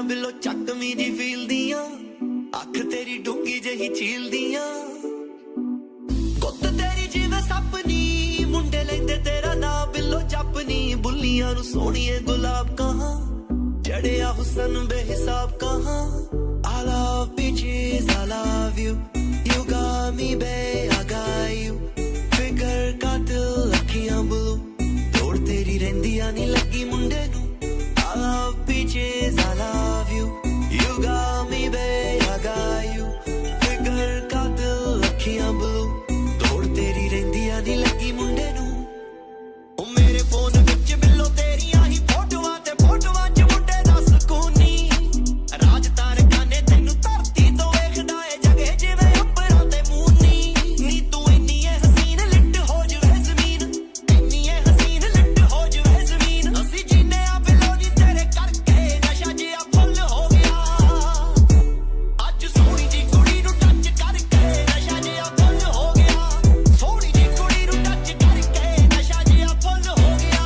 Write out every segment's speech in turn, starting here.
Below चकमी जी feel दिया अख तेरी डूंगी जही झील दिया कुत्त तेरी जिवें सपनी मुंडे लेंदे तेरा ना बिलो जपनी बुल्लियां नू सोहणिए गुलाब कहां जड़िया हुसन बेहिसाब कहां I love beaches, I love you You got me babe, I got you Figure कातिल अखियां blue तोड़ तेरी रहिंदियां नी लगी मुंडे नू I love beaches, I love you You got me babe, I got you Figure कातिल अखियां blue तोड़ तेरी रहिंदियां नी लगी मुंडे नू ओ मेरे फोन विच बिल्लो तेरियां ही फोटोआं ते फोटोआं च मुंडे दा सकूनी राज तारे गाने तैनू धरती तो वेखदा ए जगे जिवें अंबरां ते मूनी नी तू इन्नी ए हसीन लिट हो जवे ज़मीन इन्नी ए हसीन लिट हो जवे ज़मीन असी जीने आ बिलो नी तेरे करके नशा जिहा फुल हो गया अज सोहणी जी कुड़ी नू टच करके नशा जिहा फुल हो गया सोहणी जी कुड़ी नू टच करके नशा जिहा फुल हो गया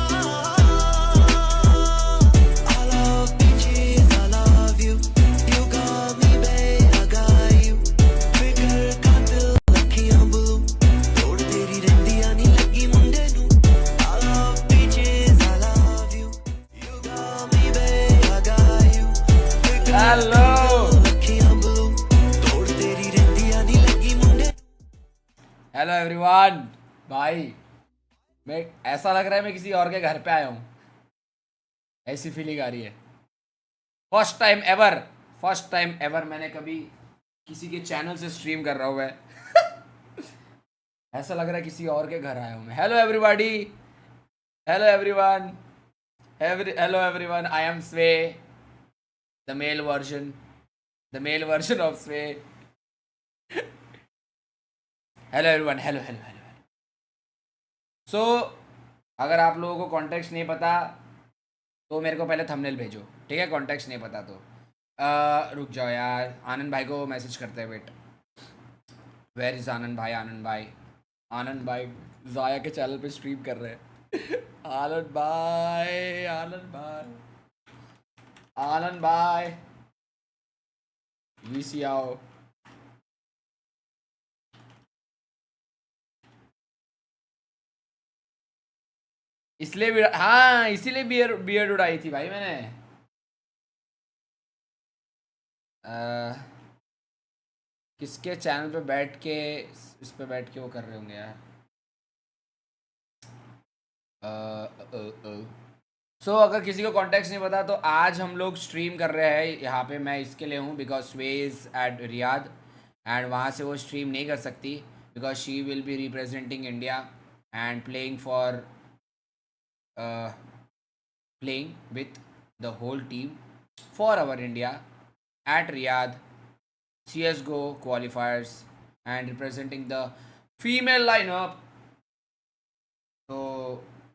I love beaches, I love you You got me babe, I got you Figure कातिल अखियां blue तोड़ तेरी रहिंदियां नी लगी मुंडे नू I love beaches, I love you You got me babe, I got you Figure Hello. कातिल अखियां blue तोड़ तेरी रहिंदियां नी लगी मुंडे हेलो एवरीवन। भाई मैं ऐसा लग रहा है मैं किसी और के घर पे आया हूँ, ऐसी फीलिंग आ रही है। फर्स्ट टाइम एवर मैंने कभी किसी के चैनल से स्ट्रीम कर रहा हूँ मैं। ऐसा लग रहा है किसी और के घर आया हूँ मैं। Hello everybody, hello everyone, hello everyone. I am Swe, the male version of Swe. Hello everyone, hello. So अगर आप लोगों को कॉन्टेक्स्ट नहीं पता तो मेरे को पहले थंबनेल भेजो, ठीक है? कॉन्टेक्स्ट नहीं पता तो रुक जाओ यार, आनंद भाई को मैसेज करते हैं। वेट, वेयर इज आनंद भाई? आनंद भाई ज़ाया के चैनल पे स्ट्रीम कर रहे हैं। आनंद भाई वीसी आओ। इसलिए हाँ, इसीलिए बियर्ड उड़ाई थी भाई मैंने। किसके चैनल पे बैठ के, इस पे बैठ के वो कर रहे होंगे यार। सो अगर किसी को कॉन्टेक्स्ट नहीं पता तो आज हम लोग स्ट्रीम कर रहे हैं यहाँ पे। मैं इसके लिए हूँ बिकॉज स्वे इज़ एट रियाद एंड वहाँ से वो स्ट्रीम नहीं कर सकती because she will be representing India and playing with the whole team for our India at Riyadh CSGO qualifiers and representing the female lineup. तो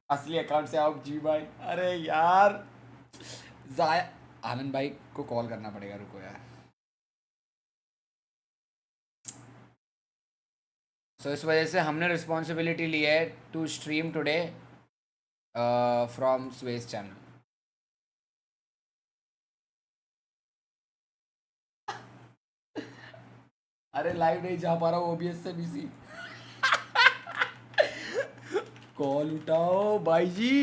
असली अकाउंट से आप जी भाई, अरे यार ज़ाया, आनंद भाई को कॉल करना पड़ेगा, रुको यार। सो इस वजह से हमने रिस्पॉन्सिबिलिटी ली है टू स्ट्रीम टुडे फ्रॉम स्वेस चैनल। अरे लाइव नहीं जा पा रहा हूँ ओबीएस से बिजी। कॉल उठाओ भाई जी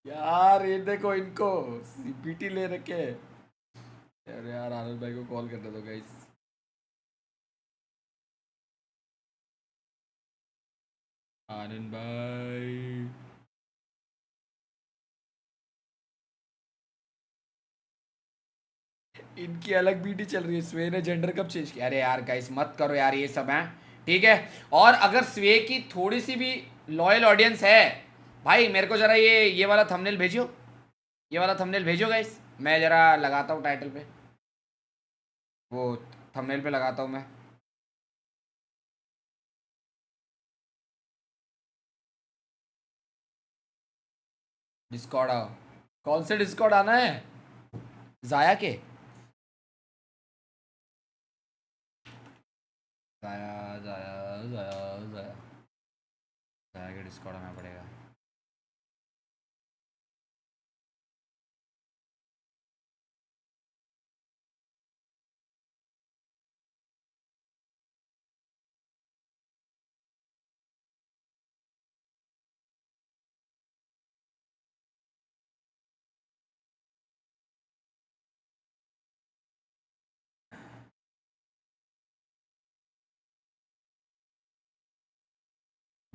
यार, ये देखो इनको सीपीटी ले रखे। अरे यार आनंद भाई को कॉल करने दो गाइस। आनंद भाई इनकी अलग बीटी चल रही है। स्वे ने जेंडर कब चेंज किया? अरे यार गाइस मत करो यार ये सब है, ठीक है? और अगर स्वे की थोड़ी सी भी लॉयल ऑडियंस है भाई, मेरे को जरा ये वाला थंबनेल भेजियो, ये वाला थंबनेल भेजो गाइस। मैं जरा लगाता हूँ टाइटल पे, वो थंबनेल पे लगाता हूँ मैं। डिस्कॉर्ड आओ। कौन से डिस्कॉर्ड आना है? ज़ाया के? ज़ाया के डिस्कॉर्ड आना पड़ेगा।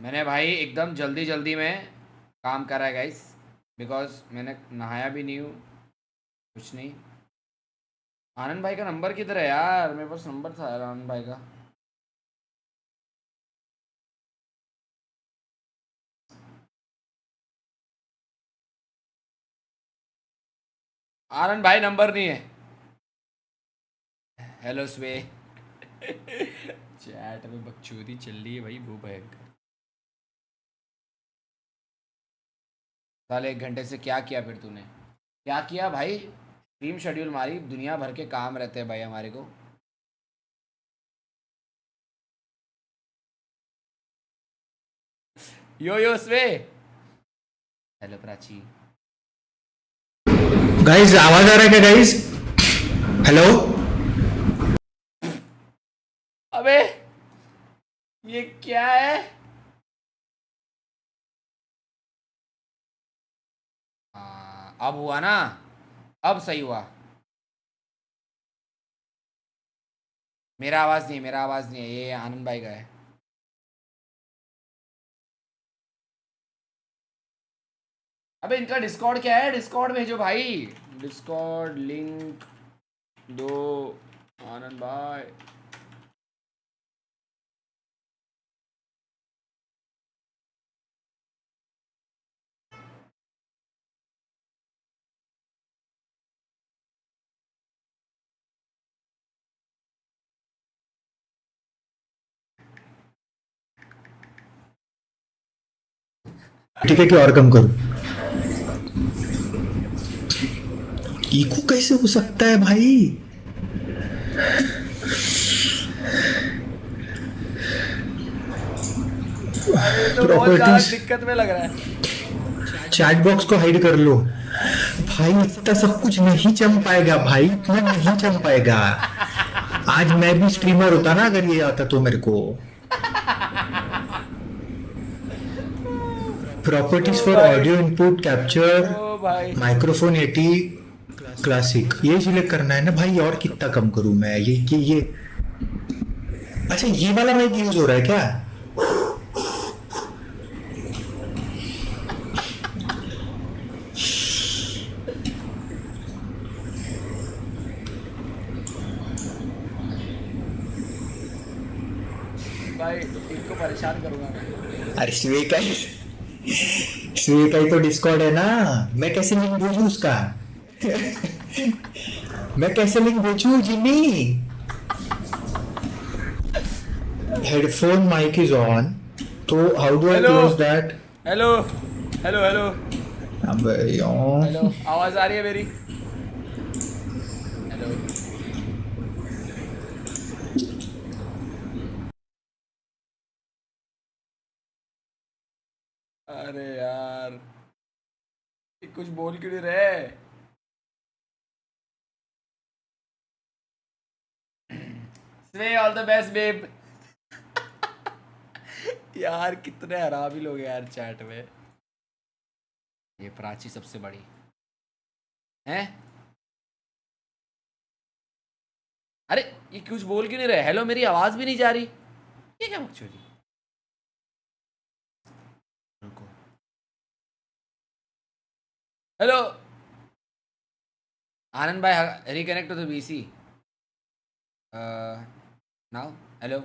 मैंने भाई एकदम जल्दी जल्दी में काम करा है गाइस, बिकॉज मैंने नहाया भी नहीं हूँ, कुछ नहीं। आनंद भाई का नंबर किधर है यार? मेरे पास नंबर था यार आनंद भाई का। आनंद भाई नंबर नहीं है। हेलो स्वे। चैट में बकचोदी चल रही है भाई, वो भयंकर। साले 1 घंटे से क्या किया फिर तूने? क्या किया भाई? टीम शेड्यूल मारी, दुनिया भर के काम रहते हैं भाई हमारे को। यो यो स्वे। हेलो प्राची। गाइस आवाज आ रहा है क्या गाइस? हेलो। अबे ये क्या है? अब हुआ ना, अब सही हुआ। मेरा आवाज नहीं है, मेरा आवाज नहीं है, ये आनंद भाई का है। अबे इनका डिस्कॉर्ड क्या है? डिस्कॉर्ड भेजो भाई, डिस्कॉर्ड लिंक दो आनंद भाई। ठीक है कि और कम करूं? इको कैसे हो सकता है भाई? अरे तो बहुत ज्यादा प्रॉपर्टीज दिक्कत में लग रहा है। चैट बॉक्स को हाइड कर लो भाई। इतना सब कुछ नहीं जम पाएगा भाई, इतना नहीं जम पाएगा। आज मैं भी स्ट्रीमर होता ना अगर ये आता तो मेरे को। प्रॉपर्टीज ओ फॉर भाई, ऑडियो इनपुट कैप्चर ओ भाई। माइक्रोफोन 80 क्लासिक ये सिलेक्ट करना है ना भाई। और कितना कम करूं मैं? ये अच्छा ये वाला माइक यूज हो रहा है क्या? भाई इनको परेशान करूंगा मैं। अरे स्वे का ही तो डिस्कॉर्ड है ना। मैं कैसे लिंक भेजूं उसका? मैं कैसे लिंक भेजूं Jimmy? Headphone mic is on, तो how do I hello close that? Hello hello hello अबे यार। हेलो, आवाज आ रही है मेरी? हेलो। अरे यार, ये कुछ बोल क्यों नहीं रहे? स्वे ऑल द बेस्ट बेब। यार कितने हरामी लोग हैं यार चैट में। ये प्राची सबसे बड़ी हैं। अरे ये कुछ बोल क्यों नहीं रहे? हेलो, मेरी आवाज भी नहीं जा रही, ये क्या बकचोदी? रुको। हेलो आनंद भाई, reconnect to the BC now. Hello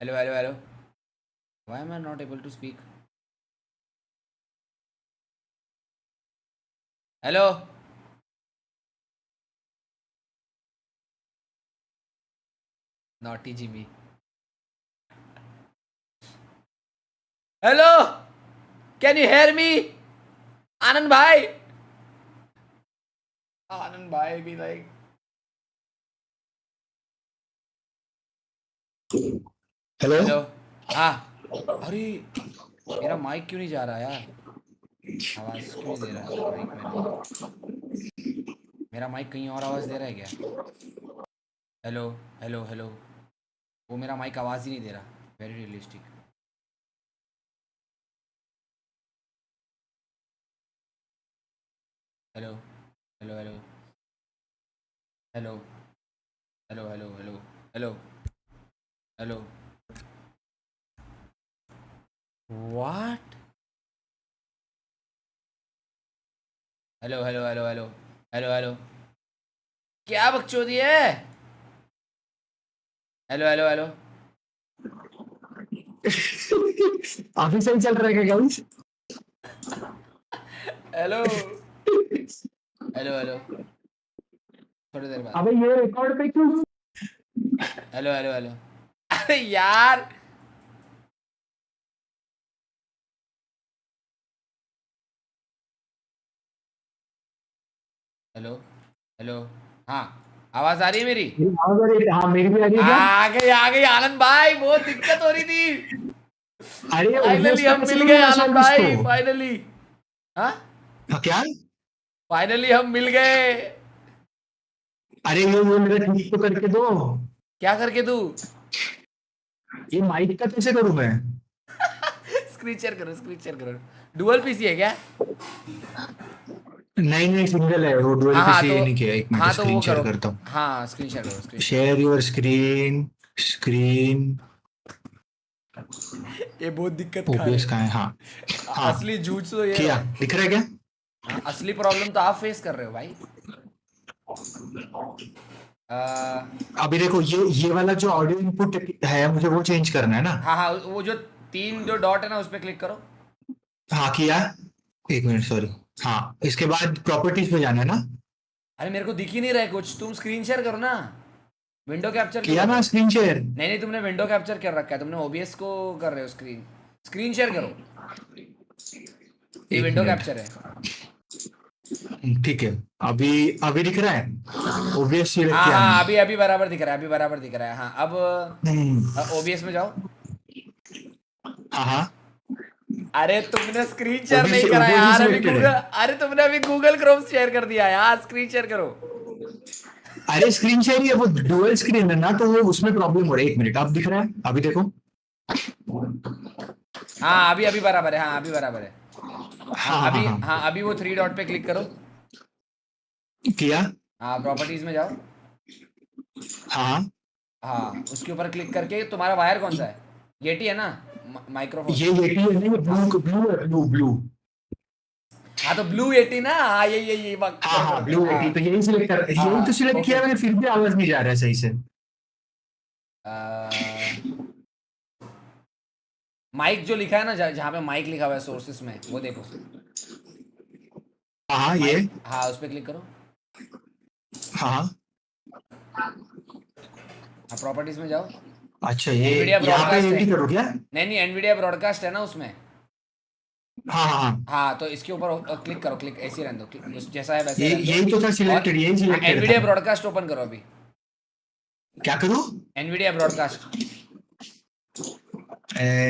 hello hello hello, why am I not able to speak? Hello naughty Jimmy. Hello, can you hear me? Anand भाई, आनंद भाई भी लाइक। हेलो। हेलो। हाँ। अरे मेरा माइक क्यों नहीं जा रहा यार? आवाज क्यों नहीं दे रहा माइक मेरा? मेरा माइक कहीं और आवाज दे रहा है क्या? हेलो हेलो हेलो, वो मेरा माइक आवाज ही नहीं दे रहा। Very realistic. Hello hello hello hello hello hello hello hello hello. What? Hello hello hello hello hello hello, क्या बकचोदी है? हेलो हेलो हेलो, अभी सही चल रहा है क्या गाइस? हेलो हेलो हेलो, थोड़ी देर बाद। अबे ये रिकॉर्ड पे क्यों? हेलो हेलो हेलो, अरे यार, हेलो हेलो, हाँ, आवाज आ रही है मेरी? हाँ मेरी भी आ रही है क्या? आ गई आनंद भाई, बहुत दिक्कत हो रही थी। अरे ओबीएस फाइनली का हम कैसे मिल करूँ गए मैं आनंद सॉल्व इसको? भाई, फाइनली। हाँ, हाँ, क्या? फाइनली हम मिल गए। अरे ये मेरा ठीक तो करके दो। क्या करके तू? ये माइक का कैसे करूँ मैं? स्क्रीन शेयर करो, स्क्रीन शेयर करो। डुअल पीसी है क्या? नहीं नहीं, सिंगल है वो, डुअल हाँ पीसी तो, नहीं किया। एक मिनट हाँ तो स्क्रीन वो शेयर करो। करता हूँ। हाँ, स्क्रीन शेयर करो, screen share share your screen. Screen. करो। ये बहुत दिक्कत खा रहे ओबीएस कहाँ है? हाँ। हैं। हाँ, असली झूठ तो ये रहा किया। है। दिख रहा है क्या? हाँ, असली प्रॉब्लम तो आप फेस कर रहे हो भाई। अभी देखो, ये वाला जो ऑडियो इनपुट है मुझे वो चेंज करना है ना? हाँ हाँ, वो जो तीन जो डॉट है ना, उस पर क्लिक करो। हाँ, किया। एक मिनट, सॉरी। हाँ, इसके बाद प्रॉपर्टीज पे जाना है ना? अरे मेरे को दिख ही नहीं रहा है कुछ, तुम स्क्रीन शेयर करो ना। विंडो कैप्चर क्यों किया कर रहे ना हो? Screen share? नहीं नहीं, तुमने विंडो कैप्चर कर रखा है, तुमने ओबीएस को कर रहे हो स्क्रीन। स्क्रीन शेयर करो, ये एक विंडो मिनट। कैप्चर है। ठीक है। अभी अभी दिख रहा है? ओबीएस सिलेक्ट हाँ किया हाँ, हमने। अभी अभी बराबर दिख रहा है, अभी बराबर दिख रहा है। हाँ, अब हम्म। ओबीएस में जाओ। हाँ हाँ। अरे तुमने स्क्रीन शेयर ओबीएस नहीं करा ओबीएस भी यार अभी सिलेक्टेड है। गूगल। अरे तुमने अभी गूगल क्रोम शेयर कर दिया यार, स्क्रीन शेयर करो। अरे स्क्रीन शेयर ही है, वो डुअल स्क्रीन है ना, तो वो उसमें प्रॉब्लम हो रही है। एक मिनट, अब दिख रहा है? अभी देखो। हाँ, अभी अभी बराबर है, हाँ अभी बराबर है। हाँ हाँ हाँ अभी, हाँ। हाँ अभी वो थ्री डॉट पे क्लिक करो। किया। हाँ, प्रॉपर्टीज में जाओ। हाँ हाँ। हाँ, उसके ऊपर क्लिक करके तुम्हारा वायर कौन सा है? येटी है ना, माइक्रोफोन? ये टी है नहीं, हाँ ब्लू ब्लू है, ब्लू ब्लू। हाँ, तो ब्लू येटी ना, हाँ ये हाँ करो हाँ, करो करो, ब्लू हाँ एटी तो यही सिलेक्ट कर, यही तो हाँ सिलेक्ट ओके। किया मैंने, फिर भी आवाज नहीं जा रहा है सही से। माइक जो लिखा है ना, जहाँ पे माइक लिखा हुआ है सोर्सेस में, वो देखो। हाँ हाँ, ये। माइक, हाँ उस पर क्लिक करो। हाँ हाँ। हाँ, प्रॉपर्टीज में जाओ। अच्छा, ये एनवीडिया यहाँ पे ब्रॉडकास्ट है। एटी करो क्या? नहीं नहीं, एनवीडिया ब्रॉडकास्ट है ना उसमें। हाँ हाँ हाँ। हाँ, तो इसके ऊपर क्लिक करो, क्लिक ऐसे ही रहने दो, जैसा है वैसे ये ही रहने दो। यही तो था और सिलेक्टेड, यही हाँ, सिलेक्टेड था। एनवीडिया ब्रॉडकास्ट ओपन करो अभी। क्या करूँ? Nvidia broadcast.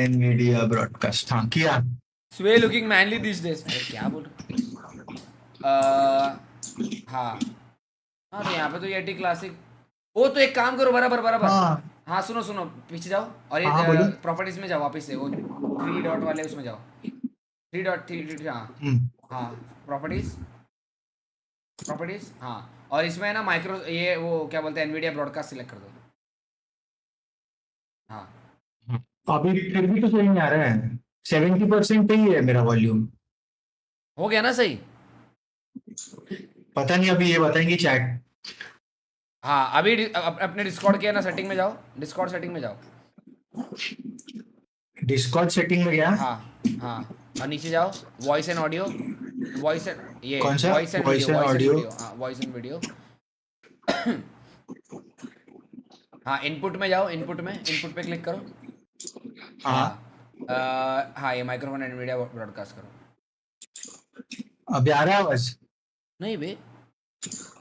मीडिया ब्रॉडकास्ट, हाँ किया। स्वे लुकिंग मैनली दिस डेज, अरे क्या बोल हाँ हाँ, तो यहाँ पे तो ये क्लासिक। ओ तो एक काम करो, बराबर बराबर। हाँ हाँ सुनो सुनो, पीछे जाओ और ये हाँ हाँ, बोलो। प्रॉपर्टीज में जाओ वापस से, वो थ्री डॉट वाले उसमें जाओ। थ्री डॉट थ्री, हाँ हम्म। हाँ, प्रॉपर्टीज, प्रॉपर्टीज, हाँ। और इसमें है ना माइक्रो, ये वो क्या बोलते हैं, एनवीडिया ब्रॉडकास्ट सिलेक्ट कर दो। हाँ, अभी फिर भी तो सही नहीं आ रहा है। 70% पे ही है मेरा वॉल्यूम। हो गया ना सही? पता नहीं, अभी ये बताएंगे चैट। हाँ, अभी अपने डिस्कॉर्ड के ना सेटिंग में जाओ, डिस्कॉर्ड सेटिंग में जाओ। डिस्कॉर्ड सेटिंग में गया। हाँ हाँ, और नीचे जाओ, voice and audio, voice and ये कौन सा? Voice and video, voice and voice and audio. Video, हाँ वॉइस एंड वीडियो। हाँ, इनपुट में जाओ, इनपुट में, इनपुट पे क्लिक करो। हाँ हाँ। हाँ, ये माइक्रोफोन एनवीडिया ब्रॉडकास्ट करो। अभी आ रहा है आवाज? नहीं बे,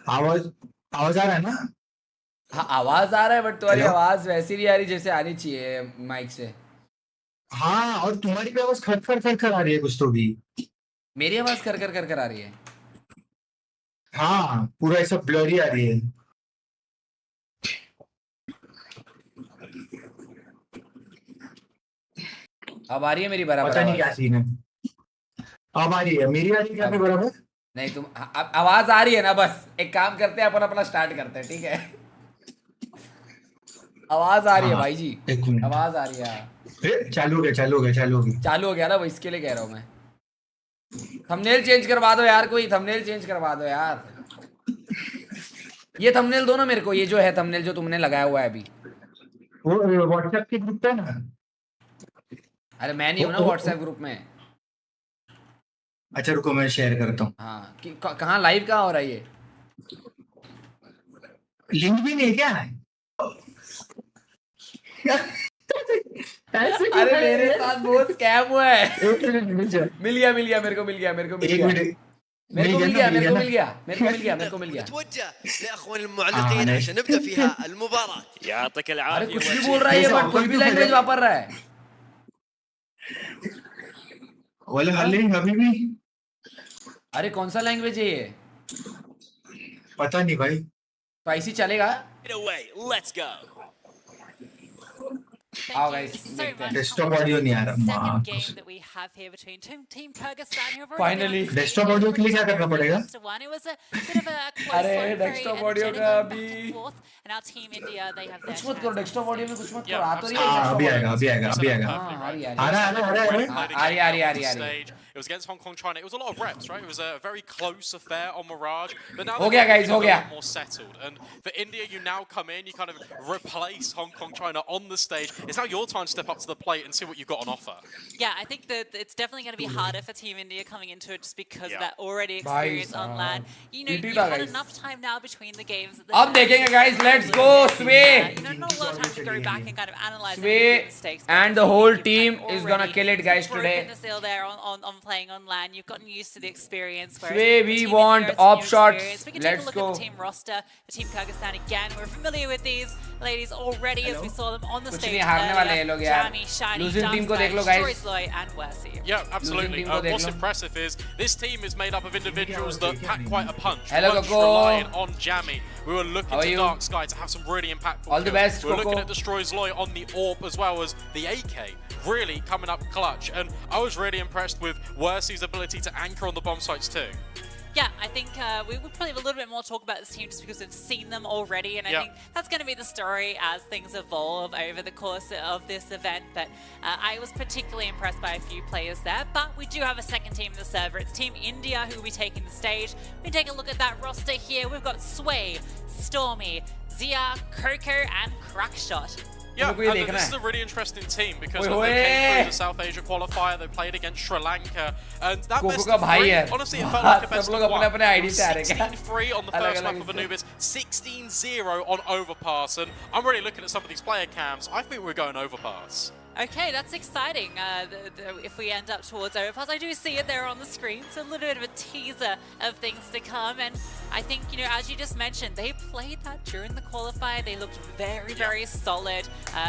आवाज आवाज आ रहा है ना? हाँ आवाज आ रहा है, बट तुम्हारी हेलो। आवाज वैसी नहीं आ रही जैसे आनी चाहिए माइक से। हाँ, और तुम्हारी भी आवाज खड़ खड़ खड़ आ रही है कुछ तो भी। मेरी आवाज कर कर कर कर आ रही है। हाँ, पूरा ऐसा ब्लरी आ रही है। अब आ रही है मेरी बराबर पता नहीं क्या आवाज? सीन है। अब आ रही है, मेरी आ रही है क्या फिर अब बराबर? नहीं, तुम अब आवाज आ रही है ना, बस एक काम करते हैं, अपन अपना स्टार्ट करते हैं, ठीक है? आवाज आ रही है हाँ, भाई जी, एक मिनट। आवाज आ रही है। चालू हो गया, चालू हो गया, चालू हो गया। चालू हो गया ना, वो इसके लिए कह रहा हूँ मैं। थंबनेल चेंज करवा दो यार, कोई थंबनेल चेंज करवा दो यार। ये थंबनेल दो ना मेरे को, ये जो है थंबनेल जो तुमने लगाया हुआ है अभी। वो व्हाट्सएप के ग्रुप पे ना। अरे मैं नहीं हूँ ना व्हाट्सएप ग्रुप में। अच्छा रुको, मैं शेयर करता हूँ। हाँ कहाँ लाइव कहाँ हो रहा है ये? लिंक भी नहीं क्या? ऐसे क्यों अरे है? मेरे साथ बहुत स्कैम हुआ है। एक मिनट रुक जा। मिल गया मेरे को मिल गया एक मिनट। मेरे को मिल गया। نتوجه لاخوان المعلقين عشان نبدا فيها المباراه. يعطيك अरे العافيه. कुछ भी बोल रहा है ये, बट कोई भी लैंग्वेज वापर रहा है। वाले हाले अभी भी अरे कौन सा लैंग्वेज है ये? पता नहीं भाई। तो ऐसी चलेगा? away, let's go. आओ guys, देखते हैं। डेस्कटॉप ऑडियो नहीं आ रहा। Second game that we have here between Team Kyrgyzstan, who have already Finally. been on the desktop stage audio के लिए क्या करना पड़ेगा? just one. It was a bit of a close अरे one, very desktop audio energetic का going back अभी and forth. And our Team India, they have their कुछ मत करो, chance. डेस्कटॉप ऑडियो में कुछ मत करो। Yeah, आ तो रही है हाँ desktop अभी audio। आएगा, अभी आएगा, अभी आएगा। हाँ, आ रही है, आ रहा है, आ रहा है, आ रहा है। आ रही है। Stage. It was against Hong Kong, China. It was a lot of reps, right? It was a very close affair on Mirage. But now हो गया guys, हो a गया। lot more settled. And for India, you now come in, you kind of replace Hong Kong, China on the stage. It's now your time to step up to the plate and see what you've got on offer. Yeah, I think that it's definitely going to be harder for Team India coming into it just because of Yeah. that already Bhai experience on land. You know, GT you've था had guys। enough time now between the games. अब देखेंगे guys, let's go, Sway। You know, not a lot of time to go back and kind of analyze Sway any of the mistakes. and the whole team is gonna kill it guys today। Broken the seal there on playing on land. You've gotten used to the experience. whereas Sway, the we Team want India, it's a new op shots. experience. We can Let's take a look go। at the team roster. The Team Kyrgyzstan again. We're familiar with these ladies already as we saw them on the कुछ stage. नहीं, हारने वाले हैं ये लोग यार। Jamie, Shiny, Losing team को Dumpsky, देख लो guys। Stormy, and Wersey. Yeah, absolutely. team को देख What's low. impressive is this team is made up of individuals that pack quite a punch. Hello, Punch Coco। relying on Jamie. We were looking How are to you? Dark Sky to have some really impactful All the kills. best, We were looking Coco। at Destroy's Loy on the AWP as well as the AK. Really coming up clutch. And I was really impressed with Wersey's ability to anchor on the bomb sites too. Yeah, I think we would probably have a little bit more talk about this team just because we've seen them already, and I Yeah. think that's going to be the story as things evolve over the course of this event. But I was particularly impressed by a few players there. But we do have a second team in the server. It's Team India who will be taking the stage. We take a look at that roster here. We've got Sway, Stormy, Xyaa, Coco, and Crackshot. Yeah, मेरे को ये and देखना this is है। a really interesting team because ओए they came होए। through the South Asia qualifier. They played against Sri Lanka, and that कोको best का of भाई three, है। honestly, it felt like a best सब लोग of one. अपने-अपने ID It was से आ रहे हैं क्या? 16-3 on the अलग-अलग first lap of इससे। Anubis, 16-0 on Overpass, and I'm really looking at some of these player cams. I think we're going Overpass. Okay, that's exciting. If we end up towards Overpass, I do see it there on the screen. So a little bit of a teaser of things to come. And I think, you know, as you just mentioned, they played that during the qualifier. They looked very, very solid.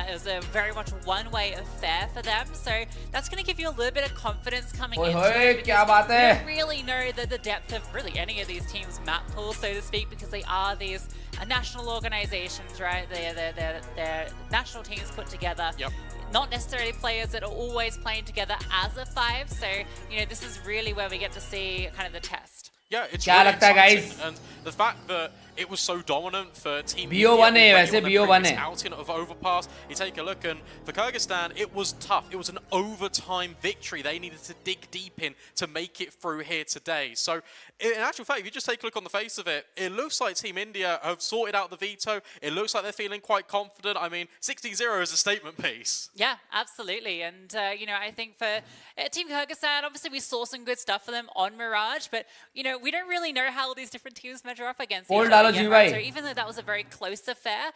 It was a very much one-way affair for them. So that's going to give you a little bit of confidence coming ओए into होए, it. क्या because बात we है? don't really know the depth of really any of these teams' map pool, so to speak, because they are these national organizations, right? They're national teams put together. Yep. Not necessarily players that are always playing together as a five. So, you know, this is really where we get to see kind of the test. Yeah, it's क्या really लगता है, exciting. guys? And the fact that it was so dominant for Team BO1 है, India वैसे already on their BO1 previous है। outing of Overpass, you take a look, and for Kyrgyzstan, it was tough. It was an overtime victory. They needed to dig deep in to make it through here today. So, in actual fact, if you just take a look on the face of it, it looks like Team India have sorted out the veto. It looks like they're feeling quite confident. I mean, 16-0 is a statement piece. Yeah, absolutely. And, you know, I think for Team Kyrgyzstan, obviously we saw some good stuff for them on Mirage, but, you know, we don't really know how all these different teams measure up against each Poll other डालो yet, जी right? भाई। So even though that was a very close affair,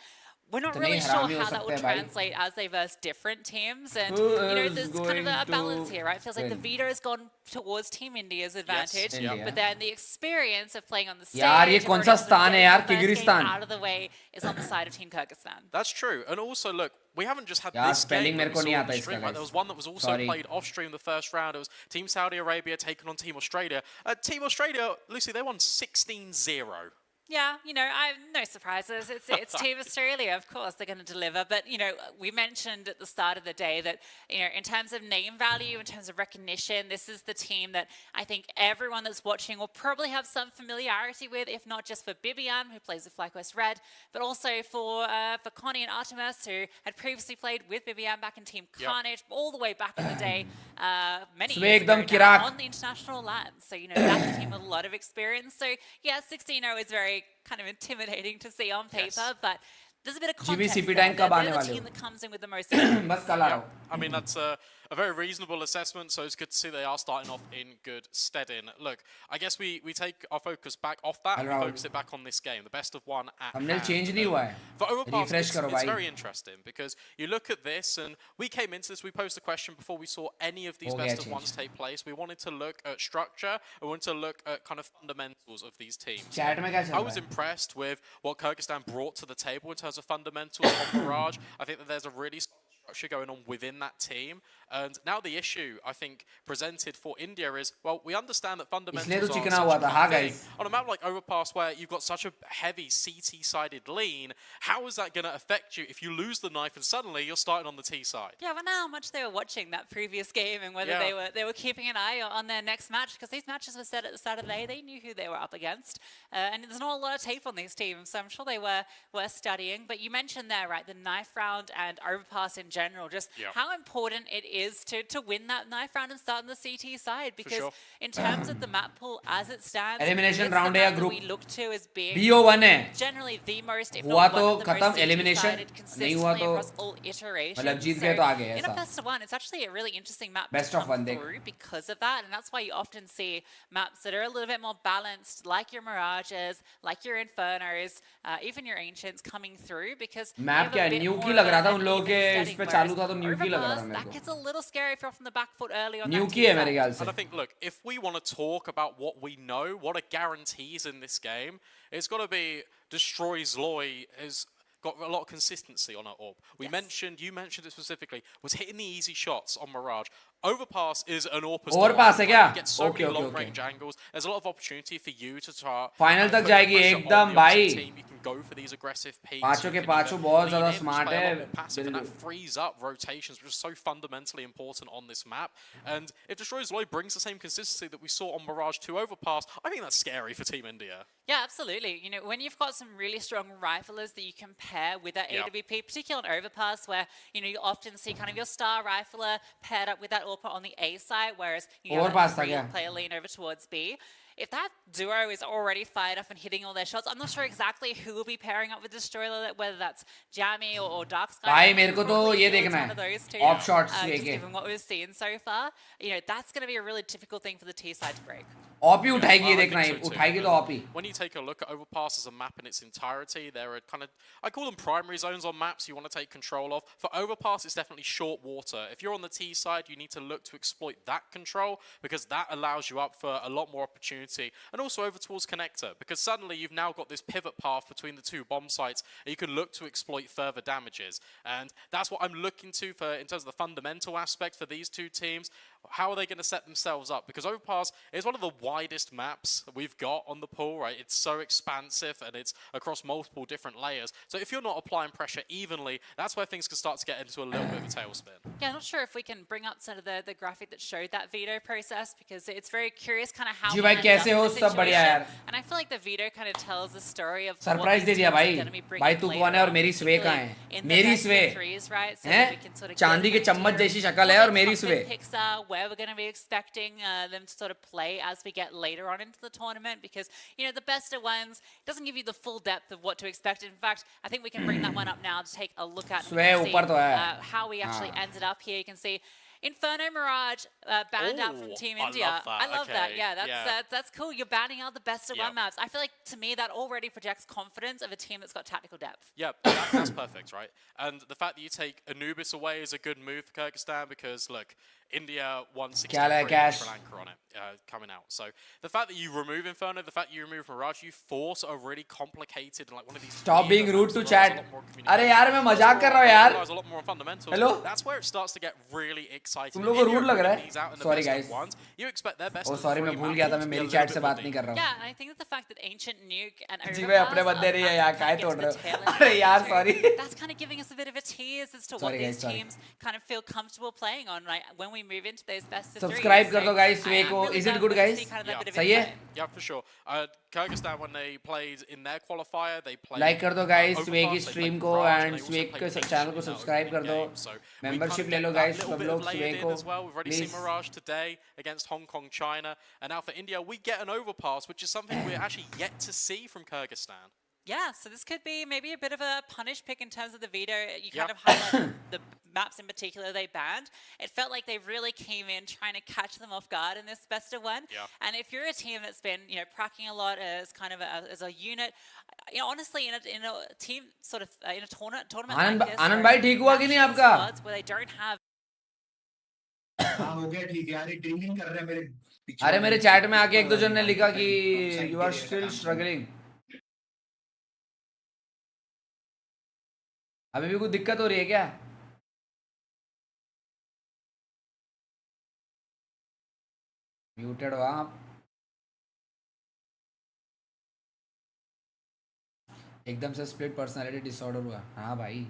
we're not इतने really sure हरामी हो how that सकते will हैं भाई। translate as they verse different teams. And, Who you know, is there's kind of going a to balance here, right? It feels like the win? veto has gone towards Team India's advantage. India. But then the experience of playing on the stage, यार, ये and कौन already सा sort of स्थान है getting यार, the first game Kyrgyzstan? out of the way is on the side of Team Kyrgyzstan. That's true. And also, look, we haven't just had यार, this spelling game मेरे that को we नहीं saw आता on इसका, stream, right? guys. There was one that was also Sorry। played off stream the first round. It was Team Saudi Arabia taking on Team Australia. Team Australia, Lucy, they won 16-0. Yeah, no surprises. It's Team Australia, of course, they're going to deliver. But, we mentioned at the start of the day that, in terms of name value, in terms of recognition, this is the team that I think everyone that's watching will probably have some familiarity with, if not just for Bibian, who plays with FlyQuest Red, but also for Connie and Artemis, who had previously played with Bibian back in Team Carnage, all the way back in the day, many years ago now, on the international land. So, that's a team with a lot of experience. So, yeah, 16-0 is very kind of intimidating to see on paper, but there's a bit of context there. They're the team that comes in with the most I mean, that's a very reasonable assessment, so it's good to see they are starting off in good steading. Look, I guess we take our focus back off that and focus it back on this game, the best of one at hand. change नहीं हुआ है. For Overpass, Refresh करो it's भाई. very interesting because you look at this, and we came into this, we posed a question before we saw any of these best of ones take place. We wanted to look at structure, we wanted to look at kind of fundamentals of these teams. Chat में क्या चल I रहा was है? impressed with what Kyrgyzstan brought to the table in terms of fundamentals on Mirage. I think that there's a really structure going on within that team. And now the issue, I think, presented for India is, well, we understand that fundamentals are such a big thing. On a map like Overpass, where you've got such a heavy CT-sided lean, how is that going to affect you if you lose the knife and suddenly you're starting on the T side? Yeah, I wonder how much they were watching that previous game and whether they were keeping an eye on their next match, because these matches were set at the start of the day. They knew who they were up against. And there's not a lot of tape on these teams, so I'm sure they were studying. But you mentioned there, right, the knife round and Overpass in general, just how important it is to win that knife round and start on the CT side, because in terms of the map pool as it stands, Elimination round है या group? we look to as being BO1 है. generally the most, if हुआ not तो one of the खत्म, most elimination. CT-sided नहीं हुआ consistently तो across all iterations. मतलब जीत गए तो आ गए In a ऐसा. best of one, it's actually a really interesting map Best to of come one देख. through because of that, and that's why you often see maps that are a little bit more balanced, like your Mirages, like your Infernos, even your Ancients coming through, because Map क्या new की लग रहा था उन लोगों के इस पे चालू था तो न्यू की लग रहा था मेरे that को. gets a little scary if you're off on the back foot early on new that की है T मेरे side. ख्याल से. And I think, look, if we want to talk about what we know, what are guarantees in this game, it's got to be Destroy Zloy has got a lot of consistency on her orb. You mentioned it specifically, was hitting the easy shots on Mirage. Overpass is an AWP. Overpass है क्या? You get so Okay, many okay, long range angles. There's a lot of opportunity for you to try. Final तक जाएगी एकदम भाई. You can go for these aggressive peaks. पांचों के पांचों बहुत ज़्यादा smart है. And that frees up rotations, which is so fundamentally important on this map. And if Destroyer's Lloyd brings the same consistency that we saw on Mirage 2 Overpass, I think that's scary for Team India. Yeah, absolutely. When you've got some really strong riflers that you can pair with that AWP, particularly on Overpass, where you often see kind of your star rifler paired up with that AWP on the A side, whereas you have that free player lean over towards B. If that duo is already fired up and hitting all their shots, I'm not sure exactly who will be pairing up with Destroyer, whether that's Jammy or Dark Sky. भाई मेरे को तो ये देखना है. Op shots just given what we've seen so far, that's going to be a really difficult thing for the T side to break. OP ही उठाएगी ये देखना है. उठाएगी तो OP. When you take a look at Overpass as a map in its entirety, there are kind of, I call them primary zones on maps you want to take control of. For Overpass, it's definitely short water. If you're on the T side, you need to look to exploit that control, because that allows you up for a lot more opportunity. And also over towards Connector, because suddenly you've now got this pivot path between the two bomb sites, and you can look to exploit further damages. And that's what I'm looking to for in terms of the fundamental aspect for these two teams. How are they going to set themselves up? Because Overpass is one of the widest maps that we've got on the pool, right? It's so expansive and it's across multiple different layers. So if you're not applying pressure evenly, that's where things can start to get into a little bit of a tailspin. Yeah, I'm not sure if we can bring up some of the graphic that showed that veto process, because it's very curious kind of how जी भाई कैसे हो सब बढ़िया यार. And I feel like the veto kind of tells the story of surprise दे दिया भाई. भाई तू कौन है और मेरी स्वे कहाँ है? मेरी स्वे हैं? चांदी के चम्मच जैसी शक्ल है और मेरी स्वे. Where we're going to be expecting them to sort of play as we get later on into the tournament, because the best of ones doesn't give you the full depth of what to expect. In fact, I think we can bring that one up now to take a look at how we actually ended up here. You can see Inferno Mirage banned out from Team India. I love that. Yeah, that's cool. You're banning out the best of one maps. I feel like, to me, that already projects confidence of a team that's got tactical depth. Yeah, that's perfect, right? And the fact that you take Anubis away is a good move for Kyrgyzstan, because, look, India won 63 Kya cash? Sri Lanka on it coming out. So the fact that you remove Inferno, the fact that you remove Mirage, you force a really complicated and like one of these. Stop being rude to chat. अरे यार मैं मजाक कर रहा हूँ यार. A lot more on fundamentals. Hello? That's where it starts to get really exciting. तुम लोगों को rude लग रहा है? Sorry Sorry guys. You expect their best. Oh sorry मैं भूल गया था मैं मेरी chat से बात नहीं कर रहा हूँ. Yeah, and I think that the fact that Ancient Nuke and जी भाई अपने बंदे रही है यार काय तोड़ रहे हो. अरे यार sorry. That's kind of giving us a bit of a tease as to Sorry, what these guys, sorry. teams kind of feel comfortable playing on, right? When we move into those best of Subscribe threes. कर दो guys I am Sway को. really Is it glad good we guys? see kind of that bit of सही है? insight. Yeah, for sure. Kyrgyzstan, when they played in their qualifier, they played. Like कर दो guys Overpass, Sway की they stream played को Mirage, and they also Sway played के Nation channel को in that subscribe opening कर दो. game. So we Membership kind ले of low get guys that सब little लोग bit of Sway layered को. in as well. We've already Please. seen Mirage today against Hong Kong, China, and now for India, we get an overpass, which is something we're actually yet to see from Kyrgyzstan. Yeah, so this could be maybe a bit of a punish pick in terms of the veto. You kind Yep. of highlighted the maps in particular they banned. It felt like they really came in trying to catch them off guard in this best of one. Yeah. And if you're a team that's been, pracking a lot as kind of as a unit, honestly, in a team sort of in a tournament Anand like this, Anand where भाई ठीक हुआ कि नहीं national आपका? squads where they don't have हाँ हो गया ठीक है यार ये ड्रिंकिंग कर रहे हैं मेरे पीछे अरे मेरे चैट में आके एक दो जन ने लिखा कि you are still struggling. अभी भी कुछ दिक्कत हो रही है क्या? म्यूटेड हो आप? एकदम से स्प्लिट पर्सनालिटी डिसऑर्डर हुआ. हाँ भाई.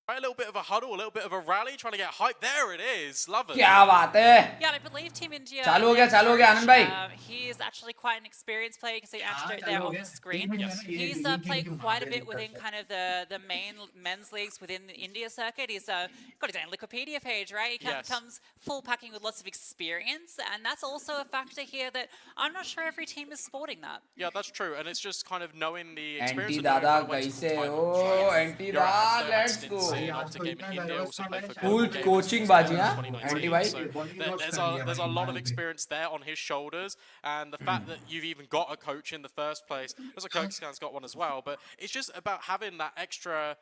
Right, a little bit of a huddle, a little bit of a rally, trying to get hype. There it is. Love it. क्या बात है? Yeah, I believe Team India. चालू हो गया आनंद भाई. He is actually quite an experienced player. You can see actually हाँ, there चालू हो on गया. the screen. Yes. He's played quite a bit within kind of the main men's leagues within the India circuit. He's got his own Wikipedia page, right? He Yes. comes full packing with lots of experience, and that's also a factor here that I'm not sure every team is sporting that. Yeah, that's true, and it's just kind of knowing the experience. Anti of knowing दादा when to कैसे time हो? it. Anti You're right, दादा so let's stints go. in Optic Game in India, also played for Cool Coco coaching Games, बाजी हाँ? 2019. Anti भाई. So there's a lot of experience there on his shoulders, and the fact that you've even got a coach in the first place, also Kyrgyzstan's got one as well, but it's just about having that extra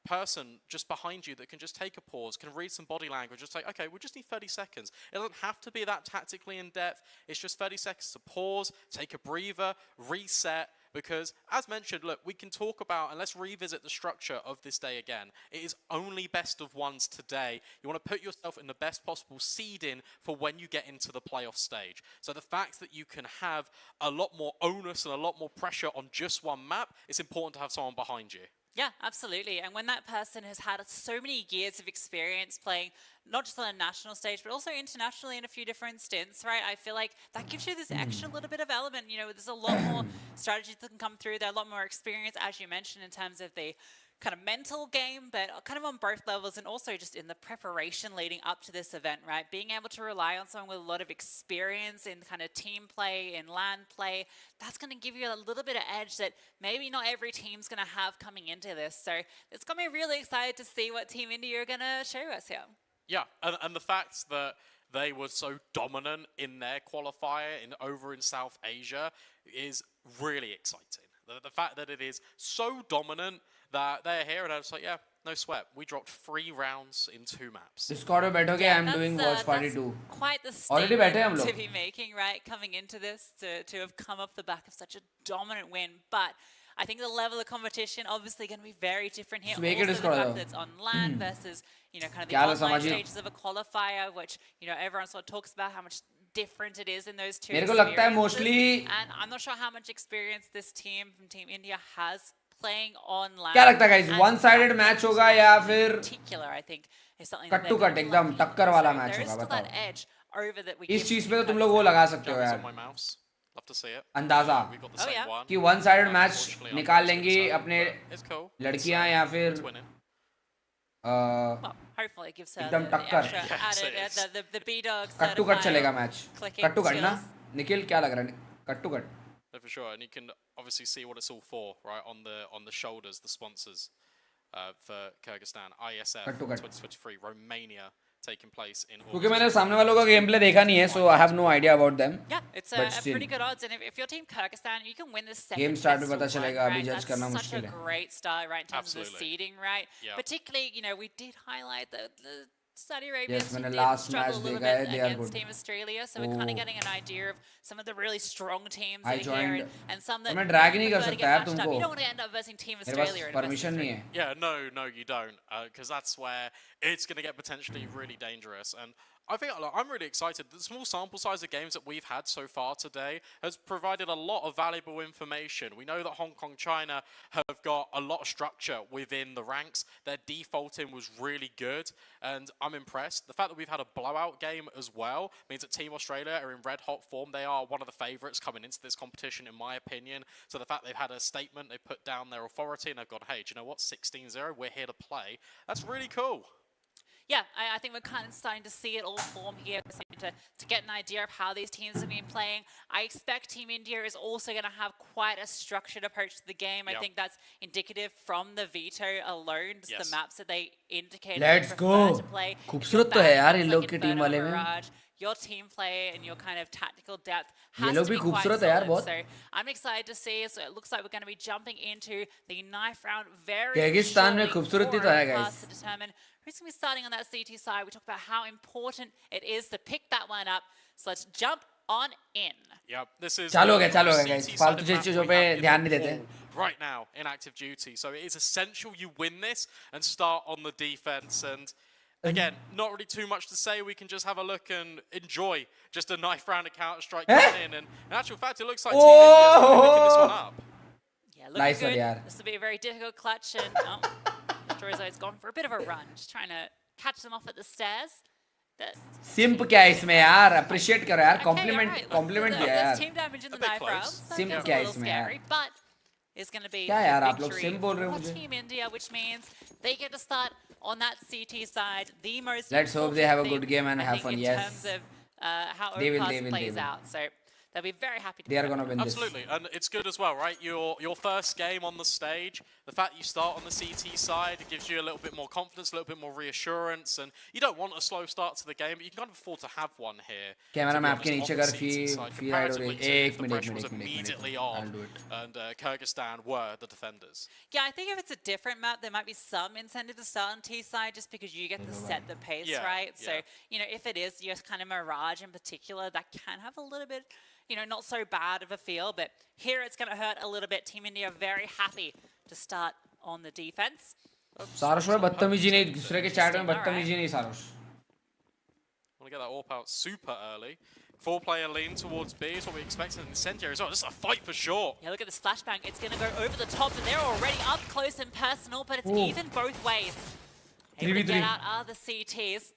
person just behind you that can just take a pause, can read some body language, just say, okay, we just need 30 seconds. It doesn't have to be that tactically in depth. It's just 30 seconds to pause, take a breather, reset. Because, as mentioned, look, we can talk about, and let's revisit the structure of this day again. It is only best of ones today. You want to put yourself in the best possible seeding for when you get into the playoff stage. So the fact that you can have a lot more onus and a lot more pressure on just one map, it's important to have someone behind you. Yeah, absolutely. And when that person has had so many years of experience playing, not just on a national stage, but also internationally in a few different stints, right? I feel like that gives you this extra little bit of element. There's a lot more strategies that can come through. There's a lot more experience, as you mentioned, in terms of the kind of mental game, but kind of on both levels, and also just in the preparation leading up to this event, right? Being able to rely on someone with a lot of experience in kind of team play, in LAN play, that's going to give you a little bit of edge that maybe not every team's going to have coming into this. So it's got me really excited to see what Team India are going to show us here. Yeah, and the fact that they were so dominant in their qualifier over in South Asia is really exciting. The fact that it is so dominant that they're here and I was like, yeah, no sweat. We dropped 3 rounds in 2 maps. Discord में बैठोगे. I'm doing watch party too. Quite the Already बैठे हैं हम statement लोग. to be making, right? Coming into this, to have come off the back of such a dominant win, but I think the level of competition obviously going to be very different here. Sway के Also the Discord fact आओ. that it's on LAN versus kind of the क्या हाल है online समाजी? stages of a qualifier, which everyone sort of talks about how much different it is in those two. मेरे को लगता है experiences. mostly And I'm not sure how much experience this team from Team India has playing on LAN. क्या लगता है guys? And One-sided match होगा या फिर in particular, I think, is something that cut to they're cut gonna be एकदम looking टक्कर for. वाला So match there is होगा still that बताओ. edge over that we इस give चीज to पे तो तुम Kyrgyzstan. लोग वो लगा सकते हो Jammers यार. on my mouse. Love to see it. अंदाजा We got the Oh, same yeah. one. कि वन साइडेड मैच Unfortunately, निकाल unfortunately, लेंगी so, अपने but it's cool. लड़कियां या फिर It's winning. Well, hopefully it gives her एकदम the टक्कर. extra Yes, it is. added, the B-Dog cut to cut चलेगा match. clicking cut to cut ना skills. निखिल क्या लग रहा है? Cut to cut. No, for sure, and you can obviously see what it's all for, right? On the shoulders, the sponsors for Kyrgyzstan, ISF Cut to cut. 2023, Romania taking place in August. क्योंकि मैंने सामने वालों का game play देखा नहीं है, so I have no idea about them. Yeah, it's But a still. pretty good odds, and if you're Team Kyrgyzstan, you can win this second. Game start में best पता of चलेगा, one, अभी right? judge That's करना such मुश्किल a है. great start, right, in terms of the Absolutely. seeding, right? Yeah. Particularly, we did highlight the Saudi Arabia's Yes, team मैंने did last struggle match a little देखा है, bit they are against good. Team Australia, so we're kind of Oh. getting an idea of some of the really strong teams I that are here joined. and some पर that मैं drag ही नहीं कर prefer to सकता get यार matched up. तुमको. You don't want to end up versing Team मेरे पास Australia in a best of permission नहीं three. है. Yeah, no, you don't, because that's where it's going to get potentially really dangerous. And I think I'm really excited. The small sample size of games that we've had so far today has provided a lot of valuable information. We know that Hong Kong, China have got a lot of structure within the ranks. Their defaulting was really good, and I'm impressed. The fact that we've had a blowout game as well means that Team Australia are in red hot form. They are one of the favourites coming into this competition, in my opinion. So the fact they've had a statement, they've put down their authority, and they've gone, hey, do you know what, 16-0, we're here to play. That's really cool. Yeah, I think we're kind of starting to see it all form here, to get an idea of how these teams have been playing. I expect Team India is also going to have quite a structured approach to the game. Yep. I think that's indicative from the veto alone, just Yes. the maps that they indicated Let's they prefer go. to play. खूबसूरत तो है यार इन लोग की team वाले में. Mirage, your team play and your kind of tactical depth ये has लोग to भी be quite खूबसूरत है यार solid. बहुत. So I'm excited to see. So it looks like we're going to be jumping into the knife round very Kyrgyzstan में shortly. खूबसूरती तो है guys. To determine who's going to be starting on that CT side. We talked about how important it is to pick that one up. So let's jump on in. Yep, this is चालू हो गया CT guys. side फालतू map चीजों we पे have in ध्यान नहीं the देते. pool right now in active duty. So it is essential you win this and start on the defense. And again, not really too much to say. We can just have a look and enjoy just a knife round of Counter-Strike coming in. And in actual fact, it looks like Team India are picking this one up. Yeah, looking Nice one, good. yaar. This will be a very difficult clutch. And Destroyer's gone for a bit of a run, just trying to catch them off at the stairs. सिंप क्या है इसमें यार? Appreciate करो यार. Complement दिया There's यार. team damage in the A bit knife close. round. So Simp that's क्या a है little इसमें यार? scary, but it's going to be क्या a यार आप लोग victory सिंप बोल रहे हो for मुझे? Team India, which means they get to start on that CT side. The most Let's hope they have a important good game and thing, I have think, fun. in Yes. terms of how They will, Overpass plays they will. out. So they'll be very happy to They are play. gonna win this. Absolutely, and it's good as well, right? Your first game on the stage, the fact you start on the CT side, it gives you a little bit more confidence, a little bit more reassurance, and you don't want a slow start to the game, but you can kind of afford to have one here. Camera मैं आपके on नीचे the कर CT side, फी ride हो रही comparatively है. to एक if the minute pressure was immediately I'll on, do it. and Kyrgyzstan were the defenders. Yeah, I think if it's a different map, there might be some incentive to start on T side just because you get to set the pace, Yeah, right? yeah. So, you know, if it is your kind of Mirage in particular, that can have a little bit, you know, not so bad of a feel, but here it's going to hurt a little bit. Team India are very happy to start on the defense. सारोश में बदतमीजी नहीं, दूसरे के chat में बदतमीजी नहीं सारोश. Want to get that AWP out super early. 4-player lean towards B is what we expected in Incendiary as well. This is a fight for sure. Yeah, look at this flashbang. It's going to go over the top, and they're already up close and personal, but it's Ooh. even both ways. Able to 3v3. get out are the CTs.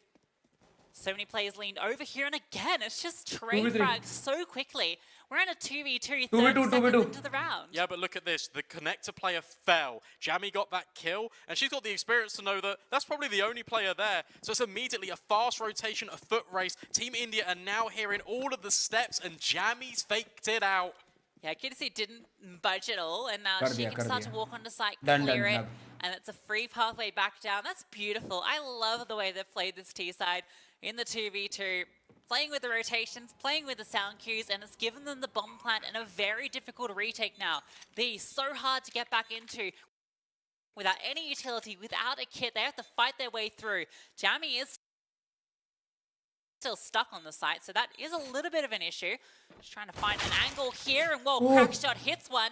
So many players leaned over here, and again, it's just trade 2v3. frags so quickly. We're in a 2v2, 30 2v2, seconds 2v2. into the round. Yeah, but look at this. The connector player fell. Jamie got that kill, and she's got the experience to know that that's probably the only player there. So it's immediately a fast rotation, a foot race. Team India are now hearing all of the steps, and Jamie's faked it out. Yeah, Kyrgyzstan didn't budge at all, and now Kar she diya, can start to diya. walk onto site, Done, clear done, it, done. and it's a free pathway back down. That's beautiful. I love the way they've played this T side in the 2v2, playing with the rotations, playing with the sound cues, and it's given them the bomb plant and a very difficult retake now. B, so hard to get back into. Without any utility, without a kit, they have to fight their way through. Jamie is still stuck on the site, so that is a little bit of an issue. Just trying to find an angle here, and well, Crackshot hits one.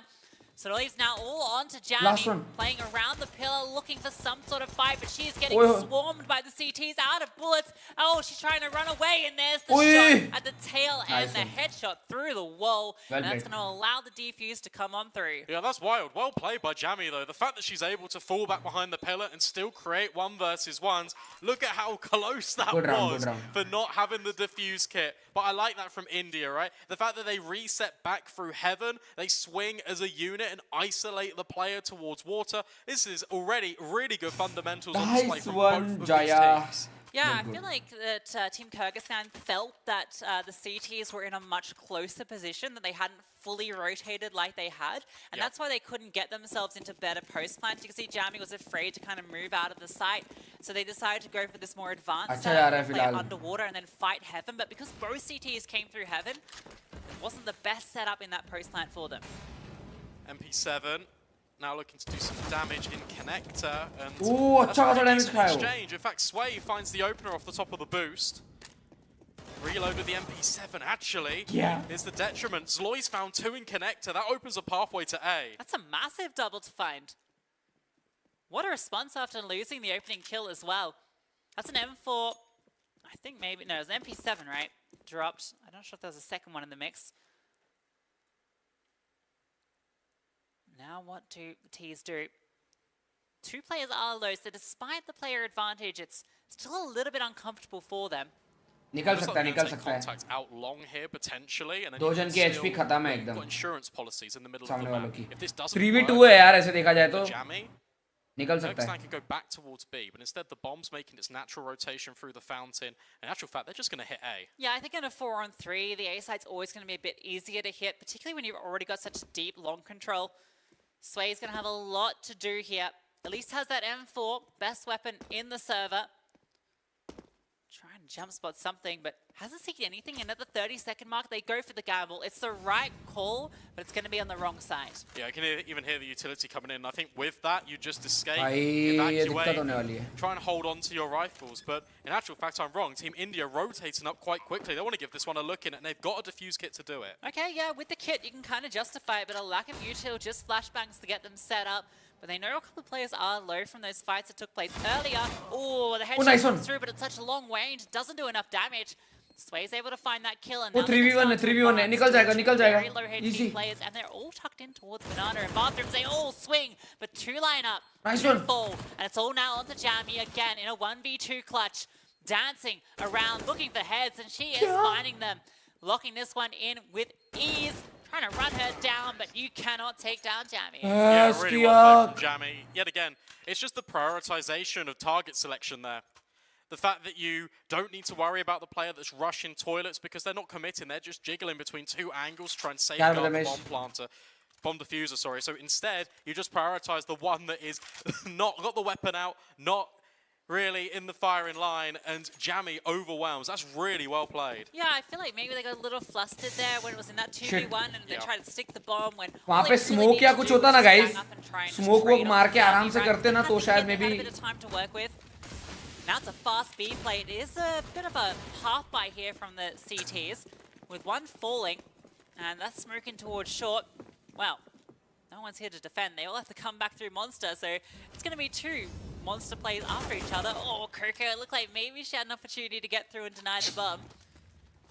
So it leaves now all on to Last Jamie, one. playing around the pillar, looking for some sort of fight, but she's getting Oi. swarmed by the CTs, out of bullets. Oh, she's trying to run away, and there's the Oi. shot at the tail Nice and the one. headshot through the wall. Well and that's played. going to allow the defuse to come on through. Yeah, that's wild. Well played by Jamie, though. The fact that she's able to fall back behind the pillar and still create 1v1s. Look at how close that Good round, was good round. for not having the defuse kit. But I like that from India, right? The fact that they reset back through heaven, they swing as a unit and isolate the player towards water. This is already really good fundamentals on display Nice from one, both of these Jaya. teams. Yeah, I Good. feel like that Team Kyrgyzstan felt that the CTs were in a much closer position, that they hadn't fully rotated like they had, and Yep. that's why they couldn't get themselves into better post plans. You can see Jamie was afraid to kind of move out of the site, so they decided to go for this more advanced अच्छा जा रहा है play फिलहाल. underwater and then fight heaven. But because both CTs came through heaven, it wasn't the best setup in that post plant for them. MP7 now looking to do some damage in connector. And Ooh, that's अच्छा a खासा pretty damage decent खाया वो. exchange. In fact, Sway finds the opener off the top of the boost. Reload with the MP7, actually. Yeah. Is the detriment. Zloy's found 2 in connector. That opens a pathway to A. That's a massive double to find. What a response after losing the opening kill as well. That's an M4. I think maybe, no, it was an MP7, right? Dropped. I'm not sure if there was a second one in the mix. Now what do the T's do? 2 players are low, so despite the player advantage, it's still a little bit uncomfortable for them. निकल Looks सकता like है, they're निकल gonna take सकता है. contact out long here potentially, and then दो you जन can की HP still- खत्म है you've एकदम. got insurance policies in the middle of सामने the वालों map. की. If this doesn't 3v2 work है यार ऐसे देखा जाए for तो. Jammy, निकल सकता है. Kyrgyzstan could go back towards B, but instead the bomb's making its natural rotation through the fountain. In actual fact, they're just going to hit A. Yeah, I think in a 4-on-3, the A side's always going to be a bit easier to hit, particularly when you've already got such deep long control. Sway's going to have a lot to do here. At least has that M4, best weapon in the server. Try and jump spot something, but hasn't seen anything in at the 30-second mark. They go for the gamble. It's the right call, but it's going to be on the wrong side. Yeah, I can even hear the utility coming in. I think with that, you just escape, भाई ये दिक्कत होने वाली evacuate, है. try and hold on to your rifles. But in actual fact, I'm wrong. Team India rotating up quite quickly. They want to give this one a look in, and they've got a defuse kit to do it. Okay, yeah, with the kit, you can kind of justify it, but a lack of util, just flashbangs to get them set up. But they know a couple of players are low from those fights that took place earlier. Oh, the headshot nice comes one. through, but it's such a long range, doesn't do enough damage. Sway's able to find that kill, and वो now they're 3v1 है, starting to 3v1 है. advance निकल जाएगा, to निकल very जाएगा. low HP Easy. players, and they're all tucked in towards Banana and Bathrooms. They all swing, but 2 line up, Nice 2 one. fall, and it's all now onto Jammy again in a 1v2 clutch, dancing around, looking for heads, and she is finding them, locking this one in with ease. Trying to run her down, but you cannot take down Jammy. Yeah, Yes, really well played from किया. Jammy. Yet again, it's just the prioritization of target selection there. The fact that you don't need to worry about the player that's rushing toilets because they're not committing. They're just jiggling between 2 angles trying to safeguard the bomb diffuser, sorry. So instead, you just prioritize the one that is not got the weapon out, not really in the firing line, and Jammy overwhelms. That's really well played. Yeah, I feel like maybe they got a little flustered there when it was in that 2v1 and they Yeah. tried to stick the bomb when वहाँ all पे they really smoke need या to कुछ do होता was ना, just guys. gang up and try and Smoke trade woke off मार के Jammy, आराम से right? करते ना, Had तो the शायद kid, they had a maybe- bit of time to work with. Now it's a fast B play. It is a bit of a half buy here from the CTs with one falling, and that's smoking towards short. Well, no one's here to defend. They all have to come back through Monster, so it's going to be 2 Monster plays after each other. Oh, Coco, it looked like maybe she had an opportunity to get through and deny the bomb.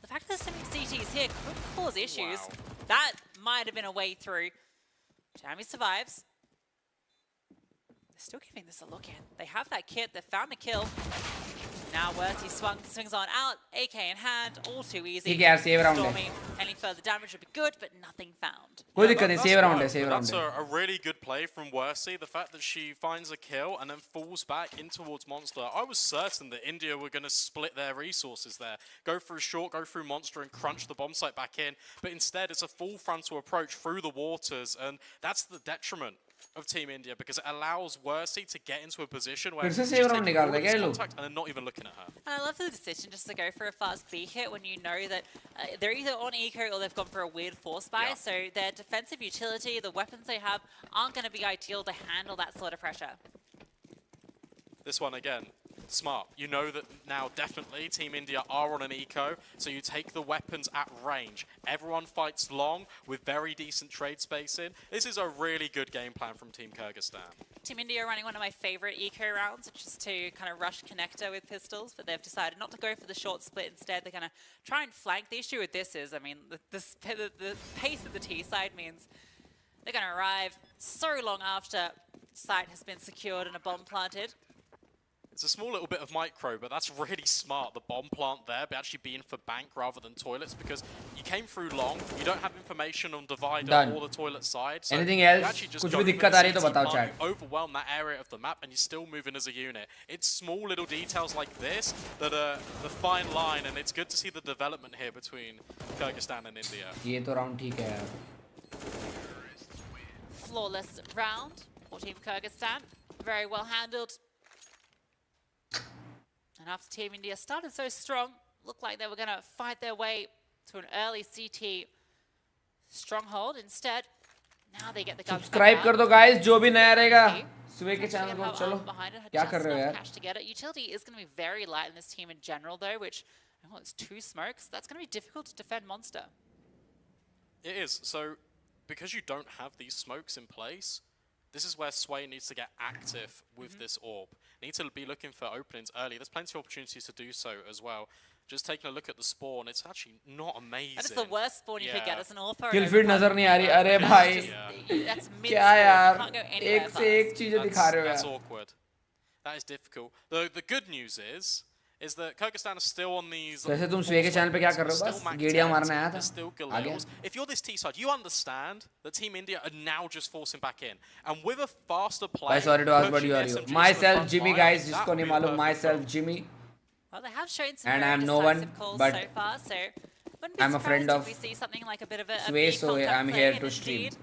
The fact that there's so many CTs here could cause issues. Wow. That might have been a way through. Jammy survives. They're still giving this a look in. They have that kit. They found a kill. Now Worthy swings on out, AK in hand, all too easy. ठीक है यार, save round है. Stormy, any further damage would be good, but nothing found. कोई दिक्कत नहीं, That's save round है, right, save but round That's है. a really good play from Worsey. The fact that she finds a kill and then falls back in towards Monster. I was certain that India were going to split their resources there. Go through short, go through Monster and crunch the bomb site back in. But instead, it's a full frontal approach through the waters. And that's the detriment of Team India because it allows Worsey to get into a position where फिर से she's save round taking निकाल all they of क्या this ये लोग? contact and they're not even looking at her. And I love the decision just to go for a fast B hit when you know that they're either on eco or they've gone for a weird force buy. Yeah. So their defensive utility, the weapons they have, aren't going to be ideal to handle that sort of pressure. This one again, smart. You know that now definitely Team India are on an eco, so you take the weapons at range. Everyone fights long with very decent trade spacing. This is a really good game plan from Team Kyrgyzstan. Team India are running one of my favorite eco rounds, which is to kind of rush connector with pistols, but they've decided not to go for the short split. Instead, they're going to try and flank. The issue with this is, I mean, the pace of the T side means they're going to arrive so long after site has been secured and a bomb planted. It's a small little bit of micro, but that's really smart. The bomb plant there, but actually being for bank rather than toilets because you came through long. You don't have information on divider Done. or the toilet side. So Anything you else? actually just कुछ go भी for the दिक्कत आ रही है तो CT बताओ plant, chat. you overwhelm that area of the map, and you're still moving as a unit. It's small little details like this that are the fine line, and it's good to see the development here between Kyrgyzstan and India. ये तो round ठीक है यार. Flawless round for Team Kyrgyzstan. Very well handled. And after Team India started so strong, looked like they were going to fight their way to an early CT stronghold. Instead, Now they get the guns subscribe कर दो guys जो भी नया रहेगा स्वे के channel को चलो क्या कर रहे हो यार cash to get it. Utility is going to be very light in this team in general though, which it's 2 smokes. That's going to be difficult to defend Monster. It is. So because you don't have these smokes in place, this is where Sway needs to get active with this orb. Need to be looking for openings early. There's plenty of opportunities to do so as well. Just taking a look at the spawn, it's actually not amazing. That is the worst spawn you could get as an orb. Kill feed नजर नहीं आ रही अरे भाई That's mid क्या यार Can't go anywhere एक से एक चीजें दिखा रहे हो That's यार awkward. That is difficult. The good news is that Kyrgyzstan is still on these. वैसे तुम स्वे के चैनल पे क्या कर रहे हो बस गेड़िया मारने आया था Still आ गया Galils. If you're this T side, you understand that Team India are now just forcing back in, and with a faster play. भाई sorry to ask but you are you myself Jimmy guys जिसको नहीं मालूम myself Jimmy Well, they have shown some and very I'm no one decisive calls but so far, so wouldn't be I'm a friend surprised of if we see something like a bit of a Sway, B so contact I'm play, here and to stream. indeed,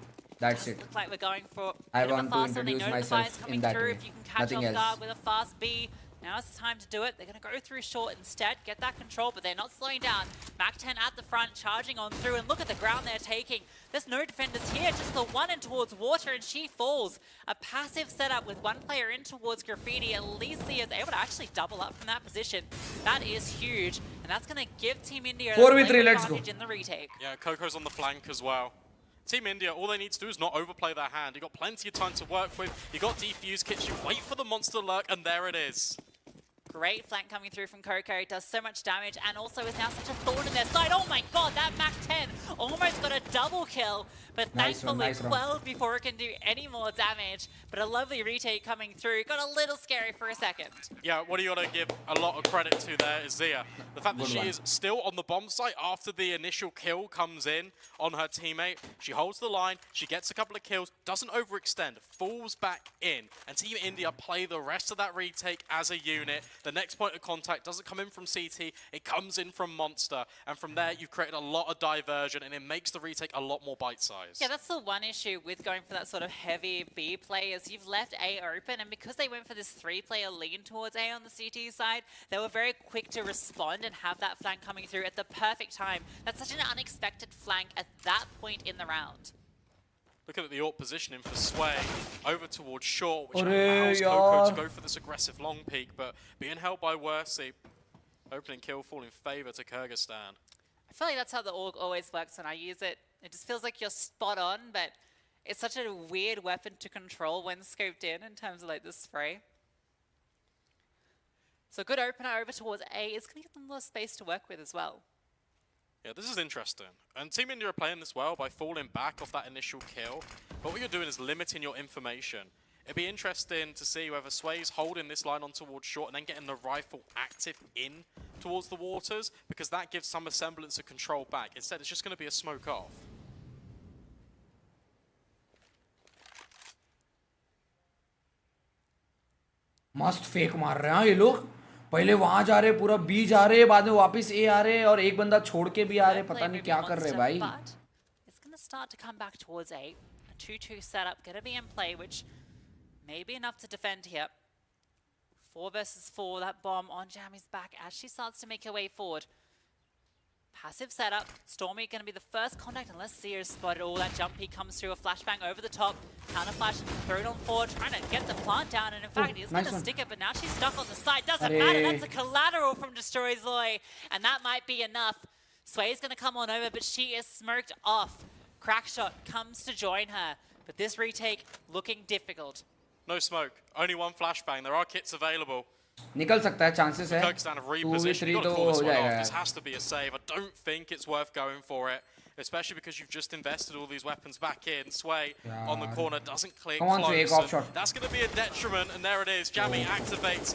That's does it. look like we're going for a I bit of a want to fast one. They introduce know the myself fire's coming in that through. way. If you can catch Nothing off else. guard with a fast B, now's the time to do it. They're going to go through short instead, get that control, but they're not slowing down. Mac-10 at the front, charging on through, and look at the ground they're taking. There's no defenders here, just the one in towards water, and she falls. A passive setup with one player in towards Graffiti. At least he is able to actually double up from that position. That is huge, and that's going to give Team India 4v3, let's go. advantage in the retake. Yeah, Coco's on the flank as well. Team India, all they need to do is not overplay their hand. You've got plenty of time to work with. You've got defuse kits. You wait for the monster lurk, and there it is. Great flank coming through from Coco. Does so much damage and also is now such a thorn in their side. Oh my god, that Mac-10 almost got a double kill, but thankfully quelled before it can do any more damage. But a lovely retake coming through. Got a little scary for a second. Yeah, what you got to give a lot of credit to there is Xyaa. The fact that she is still on the bomb site after the initial kill comes in on her teammate. She holds the line, she gets a couple of kills, doesn't overextend, falls back in, and Team India play the rest of that retake as a unit. The next point of contact doesn't come in from CT, it comes in from Monster. And from there, you've created a lot of diversion, and it makes the retake a lot more bite-sized. Yeah, that's the one issue with going for that sort of heavy B play is you've left A open, and because they went for this 3-player lean towards A on the CT side, they were very quick to respond and have that flank coming through at the perfect time. That's such an unexpected flank at that point in the round. Looking at the AWP positioning for Sway, over towards short, which Arey allows Coco yaar. to go for this aggressive long peek, but being held by Worsey, opening kill fall in favor to Kyrgyzstan. I feel like that's how the org always works when I use it. It just feels like you're spot on, but it's such a weird weapon to control when scoped in terms of like the spray. So good opener over towards A is going to give them a lot of space to work with as well. Yeah, this is interesting. And Team India are playing this well by falling back off that initial kill. But what you're doing is limiting your information. It'd be interesting to see whether Sway's holding this line on towards short and then getting the rifle active in towards the waters, because that gives some semblance of control back. Instead, it's just going to be a smoke off. मस्त fake मार रहे हैं ये लोग पहले वहां जा रहे पूरा बी जा रहे बाद में वापस ए आ रहे और एक बंदा छोड़ के भी आ रहे पता नहीं क्या कर रहे भाई It's going to start to come back towards A. A 2-2 setup going to be in play, which may be enough to defend here. 4 versus 4, that bomb on Jammy's back as she starts to make her way forward. Passive setup. Stormy going to be the first contact unless Xyaa is spotted. Oh, that jump peek comes through. A flashbang over the top. Counter flash thrown on forward, trying to get the plant down. And in fact, he's going to stick it, but now she's stuck on the side. Doesn't matter. That's a collateral from Destroy Zoe. And that might be enough. Sway's going to come on over, but she is smoked off. Crackshot comes to join her. But this retake looking difficult. No smoke. Only one flashbang. There are kits available. निकल सकता है chances है Kyrgyzstan have repositioned. You've got to call this one off. This has to be a save. I don't think it's worth going for it, especially because you've just invested all these weapons back in. Sway on the corner doesn't clear close. That's going to be a detriment, and there it is. Jammy activates.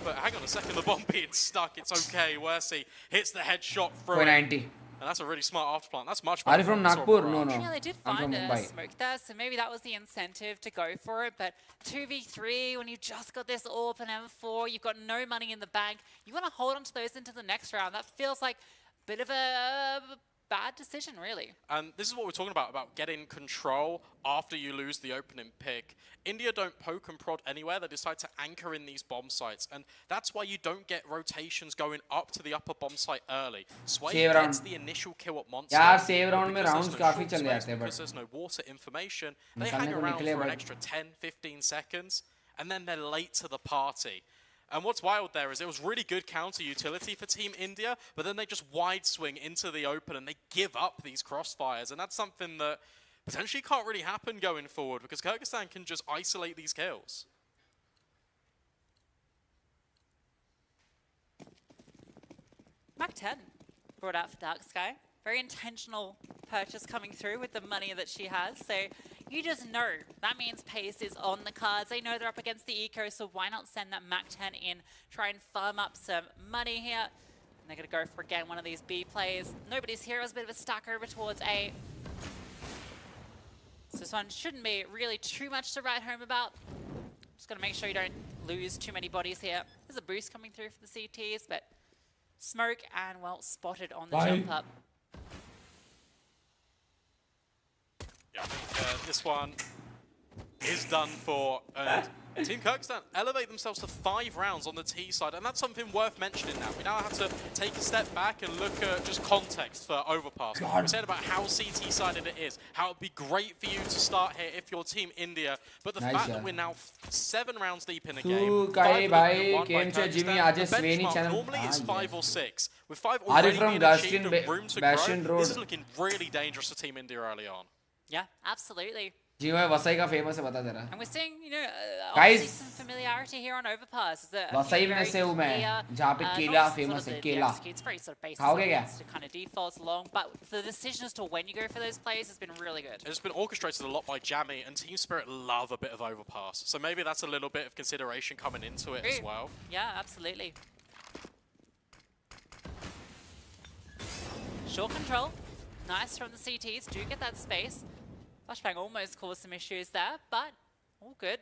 But hang on a second, the bomb being stuck. It's okay. Worsey hits the headshot through it. 90. And that's a really smart afterplant. That's much better. Are you from Nagpur? No, no. Yeah, they did find a smoke there, so maybe that was the incentive to go for it. But 2v3, when you just got this AWP and M4, you've got no money in the bank. You want to hold on to those into the next round. That feels like a bit of a bad decision, really. And this is what we're talking about getting control after you lose the opening pick. India don't poke and prod anywhere. They decide to anchor in these bomb sites. And that's why you don't get rotations going up to the upper bomb site early. Sway gets the initial kill at Monster. Yeah, save round mein rounds काफी चल जाते हैं, because there's no water information. They hang around for an extra 10, 15 seconds. And then they're late to the party. And what's wild there is it was really good counter utility for Team India, but then they just wide swing into the open and they give up these crossfires. And that's something that potentially can't really happen going forward because Kyrgyzstan can just isolate these kills. Mac 10 brought out for Dark Sky. Very intentional purchase coming through with the money that she has. So you just know that means pace is on the cards. They know they're up against the eco, so why not send that Mac 10 in, try and farm up some money here. And they're going to go for, again, one of these B plays. Nobody's here. It was a bit of a stack over towards A. So this one shouldn't be really too much to write home about. Just got to make sure you don't lose too many bodies here. There's a boost coming through for the CTs, but smoke and, well, spotted on the jump up. Yeah, I think this one is done for. Team Kyrgyzstan elevate themselves to 5 rounds on the T side, and that's something worth mentioning now. We now have to take a step back and look at just context for Overpass. We said about how CT-sided it is, how it'd be great for you to start here if you're Team India, but the fact that we're now 7 rounds deep in a game, 5 of them won by Kyrgyzstan, the benchmark normally is 5 or 6. With 5 already being achieved and room to grow, this is looking really dangerous for Team India early on. Yeah, absolutely. जी मैं वसई का famous है बता दे रहा. And we're seeing, you know, obviously some familiarity here on Overpass. Vasai में से हूँ मैं, जहाँ पे केला फेमस है, केला. It's very sort of basic. खाओगे क्या? To kind of defaults along, but the decision as to when you go for those plays has been really good. It's been orchestrated a lot by Jammy, and Team Spirit love a bit of Overpass. So maybe that's a little bit of consideration coming into it as well. Yeah, absolutely. Short control. Nice from the CTs. Do get that space. Flashbang almost caused some issues there, but all good.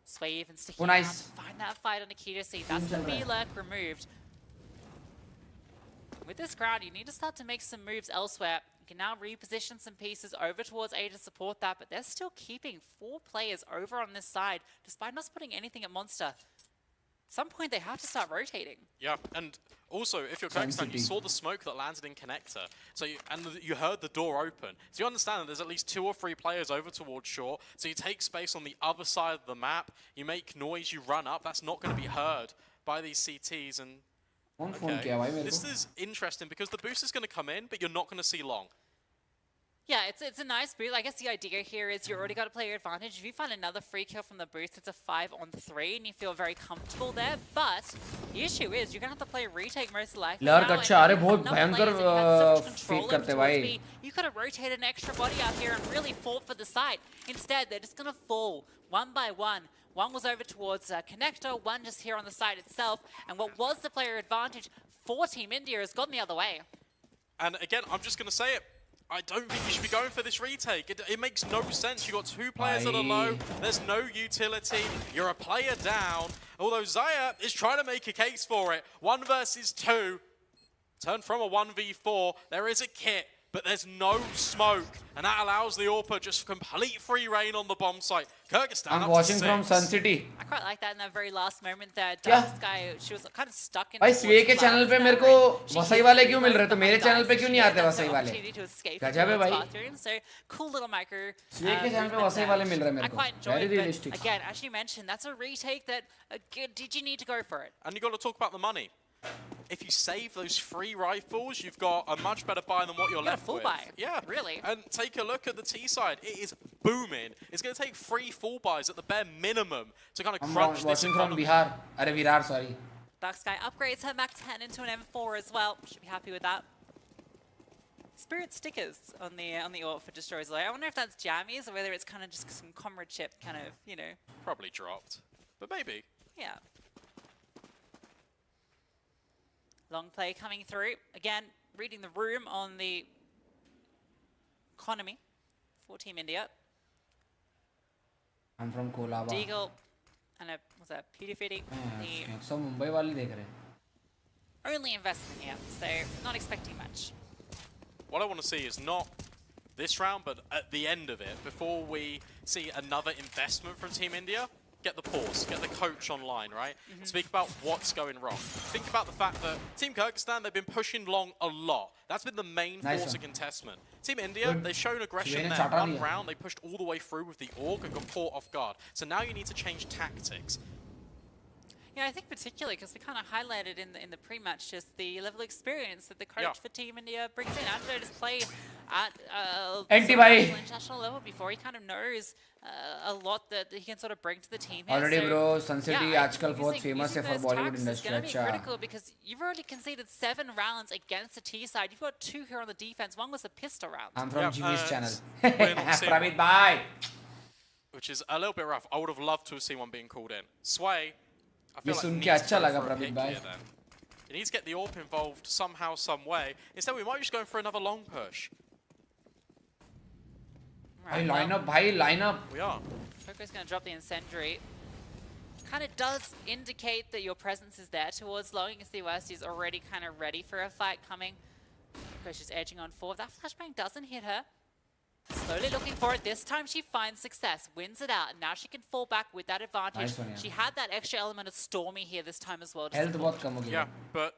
Sway even sticking around to find that fight on Nikita C. That's the B-lurk removed. With this ground, you need to start to make some moves elsewhere. You can now reposition some pieces over towards A to support that, but they're still keeping 4 players over on this side, despite not putting anything at Monster. At some point, they have to start rotating. Yeah, and also, if you're Kyrgyzstan, you saw the smoke that landed in Connector, so you heard the door open. So you understand that there's at least 2 or 3 players over towards short, so you take space on the other side of the map, you make noise, you run up, that's not going to be heard by these CTs, and okay. This is interesting because the boost is going to come in, but you're not going to see long. Yeah, it's a nice boost. I guess the idea here is you already got a player advantage. If you find another free kill from the boost, it's a 5-on-3, and you feel very comfortable there. But the issue is you're gonna have to play retake most likely. You could have rotated an extra body out here and really fought for the site. Instead, they're just gonna fall one by one. One was over towards Connector, one just here on the site itself. And what was the player advantage for Team India has gone the other way. And again, I'm just gonna say it. I don't think you should be going for this retake. It makes no sense. You've got 2 players that are low. There's no utility. You're a player down. Although Xyaa is trying to make a case for it. 1 versus 2. Turn from a 1v4. There is a kit, but there's no smoke. And that allows the AWPer just complete free reign on the bomb site. Kyrgyzstan I'm watching from Sun City. I quite like that in that very last moment there. Dark Sky, she was kind of stuck in. भाई स्वे के channel पे मेरे को वसई वाले क्यों मिल रहे तो मेरे चैनल पे क्यों नहीं आते वसई वाले? गजब है भाई. So cool little micro. स्वे के चैनल पे वसई वाले मिल रहे मेरे I को. quite enjoyed Very it. realistic. Again, as you mentioned, that's a retake that did you need to go for it? And you got to talk about the money. If you save those 3 rifles, you've got a much better buy than what you're left full with. buy. Yeah, really. And take a look at the T side. It is booming. It's going to take 3 full buys at the bare minimum to kind of crunch this economy. Bihar. Arey Virar, sorry. Dark Sky upgrades her Mac 10 into an M4 as well. Should be happy with that. Spirit stickers on the AWP for Destroyers. I wonder if that's jammies or whether it's kind of just some comradeship kind of, you know. Probably dropped, but maybe. Yeah. Long play coming through. Again, reading the room on the economy for Team India. I'm from Kolaba. Deagle and was that Pewdiephy? So Mumbai वाले देख रहे हैं. Only investment here, so not expecting much. what I want to see is not this round, but at the end of it, before we see another investment from Team India, get the pause, get the coach online, right? Speak about what's going wrong. Think about the fact that Team Kyrgyzstan, they've been pushing long a lot. That's been the main force of contestment. Team India, they've shown aggression there. One round, they pushed all the way through with the AUG and got caught off guard. So now you need to change tactics. Yeah, I think particularly because we kind of highlighted in the pre-match just the level of experience that the coach for Team India brings in. Antidote has played at international level before. He kind of knows a lot that he can sort of bring to the team here. Already, so, bro, Sun City yeah, आजकल बहुत famous है for Bollywood industry. It's going to be critical because you've already conceded 7 rounds against the T side. You've got 2 here on the defense. One was a pistol round. I'm from Jimmy's channel. Pramit, bye. Which is a little bit rough. I would have loved to have seen one being called in. Sway, I ये feel सुन like के अच्छा लगा for a Praveen pick भाई. here then. He needs to get the AWP involved somehow, some way. Instead, we might be just going for another long push. भाई line up. We are. Coco's going to drop the incendiary. Kind of does indicate that your presence is there towards long, as the West is already kind of ready for a fight coming. Coco's just edging on forward. That flashbang doesn't hit her. Slowly looking for it. This time she finds success, wins it out, and now she can fall back with that advantage. Nice one, yeah. She had that extra element of Stormy here this time as well. Health बहुत कम हो गया. Yeah, but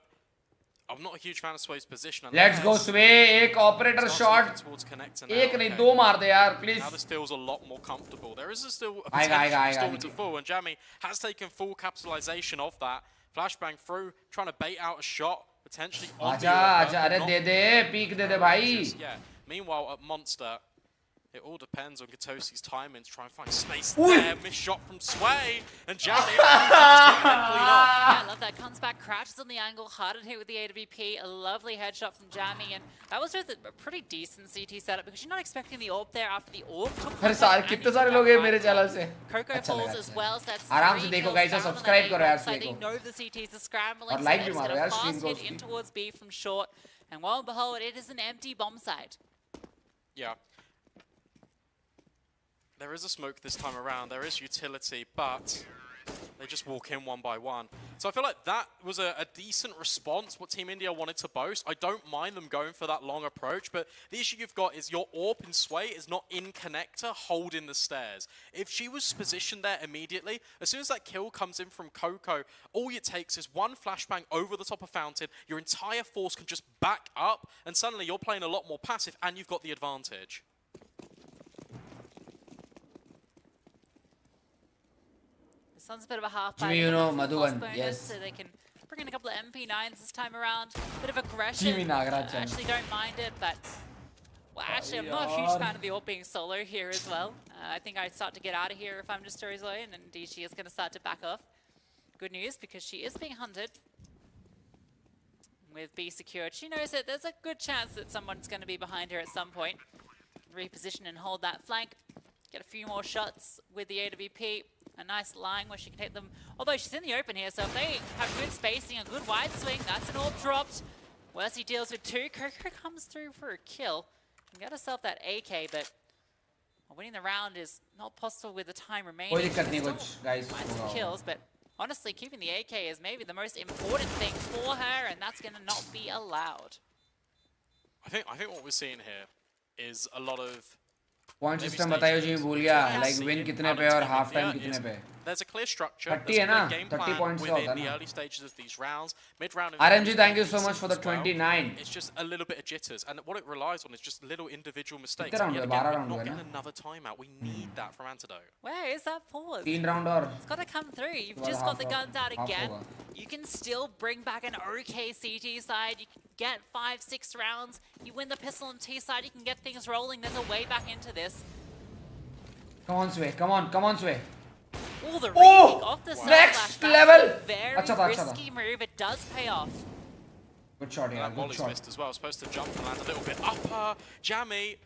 I'm not a huge fan of Sway's position. Let's go Sway. एक operator shot. एक नहीं 2 मार दे यार, please. Now this feels a lot more comfortable. There is still a आएगा, potential Stormy to fall, and Jamie has taken full capitalization of that. Flashbang through, trying to bait out a shot, potentially on the आजा अरे दे दे, peek दे दे भाई. Yeah. Meanwhile, at Monster, it all depends on Gatosi's timing to try and find space there. Missed shot from Sway, and Jamie clean off. Yeah, I love that. Comes back, crouches on the angle, hard hit with the AWP. A lovely headshot from Jamie, and that was with a pretty decent CT setup because you're not expecting the AWP there after the AWP. अरे सारे कितने सारे लोग हैं मेरे channel से. Coco falls as well, so that's आराम से देखो guys, subscribe करो यार They Sway को. know the CTs are scrambling, और like so भी मारो it's यार, got a stream fast goes hit in की. towards B from short, and lo and behold, it is an empty bomb site. Yeah. There is a smoke this time around, there is utility, but they just walk in one by one. So I feel like that was a decent response, what Team India wanted to boast. I don't mind them going for that long approach, but the issue you've got is your AWP in Sway is not in connector, holding the stairs. If she was positioned there immediately, as soon as that kill comes in from Coco, all it takes is one flashbang over the top of Fountain, your entire force can just back up, and suddenly you're playing a lot more passive, and you've got the advantage. Sun's a bit of a half Jimmy, you know, Madhuban, yes. So they can bring in a couple of MP9s this time around. Bit of aggression. Jimmy Nagaraj. Actually don't mind it, but well, actually I'm not a huge fan of the AWP being solo here as well. I think I'd start to get out of here if I'm just Storyzoy, and indeed she is going to start to back off. Good news, because she is being hunted. With B secured, she knows that there's a good chance that someone's going to be behind her at some point. Reposition and hold that flank. Get a few more shots with the AWP. A nice line where she can hit them. Although she's in the open here, so if they have good spacing, a good wide swing, that's an AWP dropped. Wersey deals with 2. Coco comes through for a kill. Can get herself that AK, but winning the round is not possible with the time remaining. कोई दिक्कत नहीं कुछ, guys. Find some kills, but honestly, keeping the AK is maybe the most important thing for her, and that's going to not be allowed. I think what we're seeing here is a lot of Point system बताइयो जी भूल गया. Like win कितने पे और half time कितने पे. There's a clear structure. 30 है ना? 30 points का होता है ना? RMG, thank you so much for the 29. It's just a little bit of jitters, and what it relies on is just little individual mistakes. कितने round है? 12 round We're हुए not ना? getting another timeout. We need that from Antidote. Where is that pause? 3 round और It's got to come through. You've Well, just got the half guns out half again. होगा. You can still bring back an OK CT side. You can get 5-6 rounds. You win the pistol on T side. You can get things rolling. There's a way back into this. Come on Sway, come on Sway. Oh, the Oh! retake off the side Next flash. level! That's a very अच्छा था. risky move. It does pay off. Good shot, yeah, That good volley's shot. missed as well. Supposed to jump and land a little bit upper. Jammy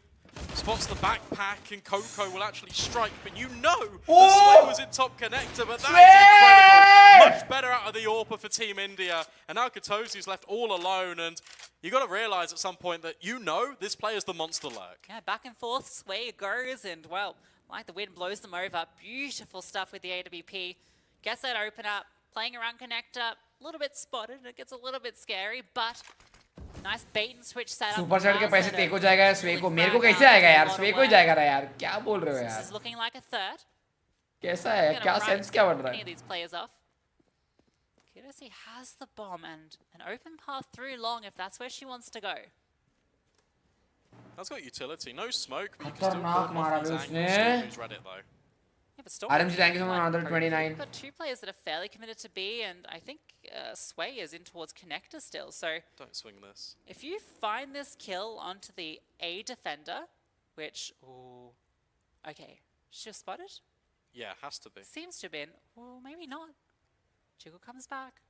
spots the backpack, and Coco will actually strike. But you know the Sway was in top connector, but that is incredible. Much better out of the AWP for Team India. And now Katosi's left all alone, and you got to realize at some point that you know this player's the monster lurk. Yeah, back and forth, Sway goes, and well, like the wind blows them over. Beautiful stuff with the AWP. Gets that open up, playing around connector, a little bit spotted, it gets a little bit scary, but Nice bait and switch setup. Super set के पैसे तेको जाएगा या स्वे को? मेरे को कैसे आएगा यार? स्वे को ही जाएगा ना यार. क्या बोल रहे हो This यार? is looking like a third. कैसा है? क्या सेंस क्या बन रहा Any of है? these players off. Kyrgyzstan has the bomb and an open path through long if that's where she wants to go. That's got utility. No smoke, but you can still खतरनाक pull मारा off bay these उसने. angles. Stormy's read it though. Yeah, but Stormy RMG thank you so much, another 29. We've got two players that are fairly committed to B, and I think Sway is in towards connector still. So Don't swing this. if you find this kill onto the A defender, which okay, she was spotted. Yeah, has to be. Seems to have been. Well, maybe not. Jiggle comes back.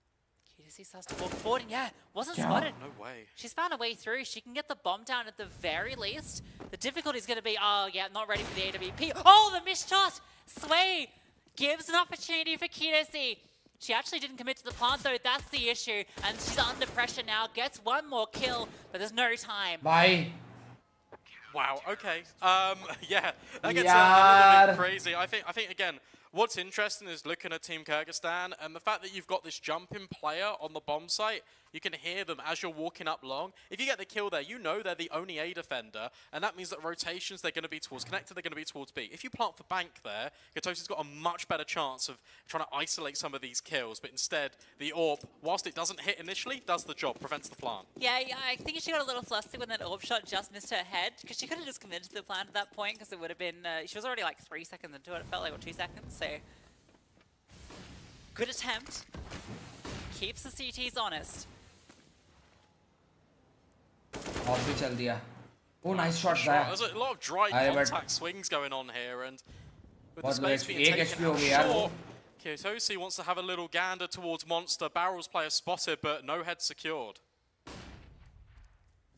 QTC starts to walk forward, and yeah, wasn't spotted. No way. She's found a way through. She can get the bomb down at the very least. The difficulty is going to be, oh yeah, not ready for the AWP. Oh, the missed shot! Sway gives an opportunity for QTC. She actually didn't commit to the plant though, that's the issue. And she's under pressure now, gets one more kill, but there's no time. Bye. Wow. Okay. Yeah, that gets a little bit crazy. I think again, what's interesting is looking at Team Kyrgyzstan and the fact that you've got this jumping player on the bomb site. You can hear them as you're walking up long. If you get the kill there, you know they're the only A defender, and that means that rotations, they're going to be towards connector, they're going to be towards B. If you plant for bank there, Gatosi's got a much better chance of trying to isolate some of these kills, but instead, the AWP, whilst it doesn't hit initially, does the job, prevents the plant. Yeah, I think she got a little flustered when that AWP shot just missed her head, because she could have just committed to the plant at that point, because it would have been, she was already like 3 seconds into it, it felt like, or 2 seconds, so. Good attempt. Keeps the CTs honest. Of भी चल दिया. Oh, nice shot there. There's a lot of dry contact swings going on here, and with the space being taken out short, Kyotosi wants to have a little gander towards Monster. Barrels player spotted, but no head secured.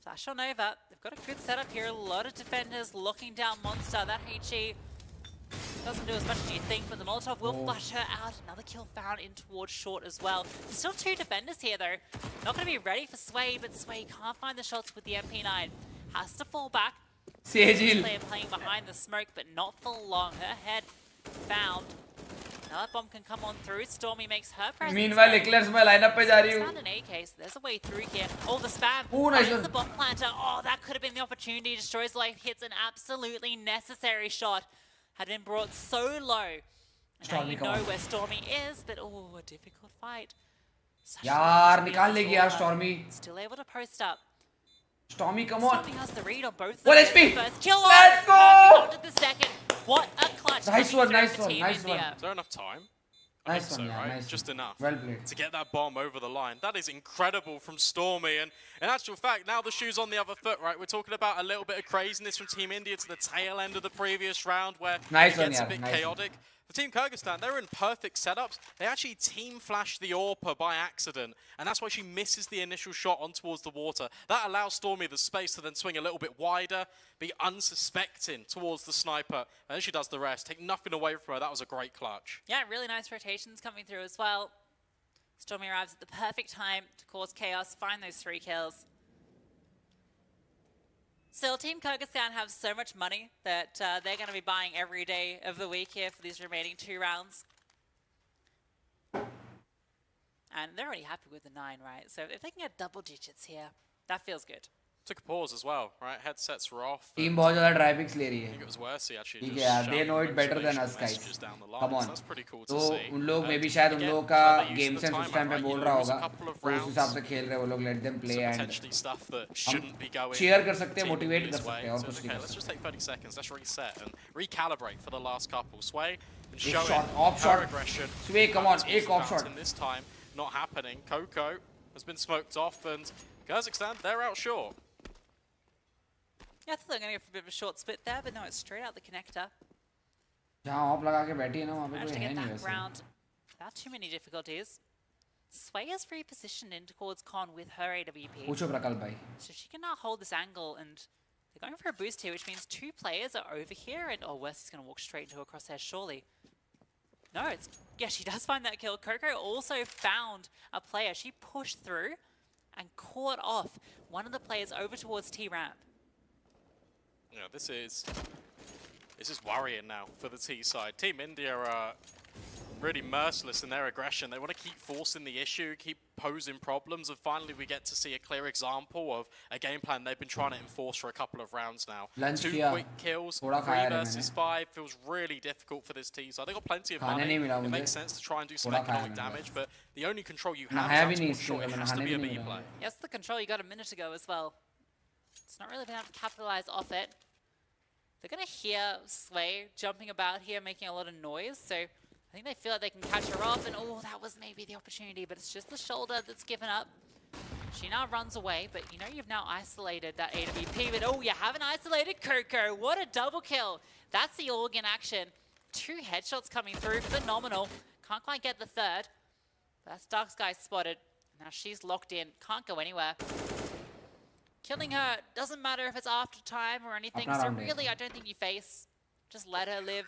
Flash on over. They've got a good setup here. A lot of defenders locking down Monster. That HE doesn't do as much as you think, but the Molotov will flush her out. Another kill found in towards short as well. Still two defenders here though. Not going to be ready for Sway, but Sway can't find the shots with the MP9. Has to fall back. Sejil. Player playing behind the smoke, but not for long. Her head found. Another bomb can come on through. Stormy makes her presence. Meanwhile, Eclairs मैं lineup पे जा रही हूँ. Found an AK, so there's a way through here. Oh, the spam. Oh, nice Finds one. the bomb planter. Oh, that could have been the opportunity. Destroys life, hits an absolutely necessary shot. Had been brought so low. And now Stormy, you come know on. where Stormy is, but oh, a difficult fight. Such a यार nice निकाल लेगी यार score. Stormy. Still able to post up. Stormy, come on. Stormy has the read on both of Well, them. SP. First kill. Let's go. Perfect onto the second. What a clutch. Nice coming one, through nice for one, Team nice one. India. Is there enough time? I Nice think one, so, yeah, right? nice Just one. enough. Well played. To get that bomb over the line. That is incredible from Stormy. And in actual fact, now the shoe's on the other foot, right? We're talking about a little bit of craziness from Team India to the tail end of the previous round where Nice it one, gets a yeah, bit nice chaotic. For Team Kyrgyzstan, they're in perfect setups. They actually team flash the AWP by accident, and that's why she misses the initial shot on towards the water. That allows Stormy the space to then swing a little bit wider, be unsuspecting towards the sniper, and then she does the rest. Take nothing away from her. That was a great clutch. Yeah, really nice rotations coming through as well. Stormy arrives at the perfect time to cause chaos, find those 3 kills. Still, Team Kyrgyzstan have so much money that they're going to be buying every day of the week here for these remaining 2 rounds. And they're already happy with the 9, right? So if they can get double digits here, that feels good. Took a pause as well, right? Headsets were off. Team बहुत ज़्यादा try picks ले रही I है. think it was Worthy actually. ठीक just है यार, they shouting know it better than motivational us guys. messages down the line, Come so on. that's pretty cool to तो see. उन लोग में भी Again, शायद उन लोगों का they used game the sense timer, उस टाइम पे right? बोल You रहा lose a होगा. couple of तो उस हिसाब rounds, से खेल रहे हैं वो लोग. Let them play so and potentially stuff that shouldn't be going. cheer कर सकते हैं, Team motivate India's कर सकते way. हैं और So, कुछ नहीं okay, कर let's just सकते. take 30 seconds. Let's reset and recalibrate for the last couple. Sway and एक showing shot, off her shot. aggression. Sway, come on, This एक was off fountain shot. This time not happening. Coco has been smoked off, and Kyrgyzstan, they're out short. Yeah, I thought they were going to go for a bit of a short split there, but no, it's straight out the connector. जहाँ of लगा के बैठी है ना वहाँ पे Managed कोई to है get नहीं that वैसे. round without too many difficulties. Sway is repositioned in towards Con with her AWP. पूछो प्रकल्प भाई. So she can now hold this angle, and they're going for a boost here, which means 2 players are over here, and oh, West is going to walk straight into a crosshair, surely. No, it's, yeah, she does find that kill. Coco also found a player. She pushed through and caught off one of the players over towards T-Ramp. Yeah, this is worrying now for the T side. Team India are really merciless in their aggression. They want to keep forcing the issue, keep posing problems, and finally we get to see a clear example of a game plan they've been trying to enforce for a couple of rounds now. Lunch 2 किया, quick kills, थोड़ा 3 खाया versus मैंने। 5 feels really difficult for this team. So they've got plenty of खाने money. नहीं मिला It मुझे। makes sense to try and do some थोड़ा खाया economic मैंने damage, बस। but the only control you have नहाया भी is नहीं out इसके short. लिए, It मैंने has to नहाने be a भी B नहीं play. मिला। Yes, the control you got a minute ago as well. It's not really been able to capitalize off it. They're going to hear Sway jumping about here, making a lot of noise, so I think they feel like they can catch her off, and oh, that was maybe the opportunity, but it's just the shoulder that's given up. She now runs away, but you know you've now isolated that AWP, but oh, you haven't isolated Coco. What a double kill. That's the org in action. 2 headshots coming through, phenomenal. Can't quite get the third. That's Dark Sky spotted. Now she's locked in, can't go anywhere. Killing her doesn't matter if it's after time or anything, अपना so round है। really I don't think you face. Just let her live.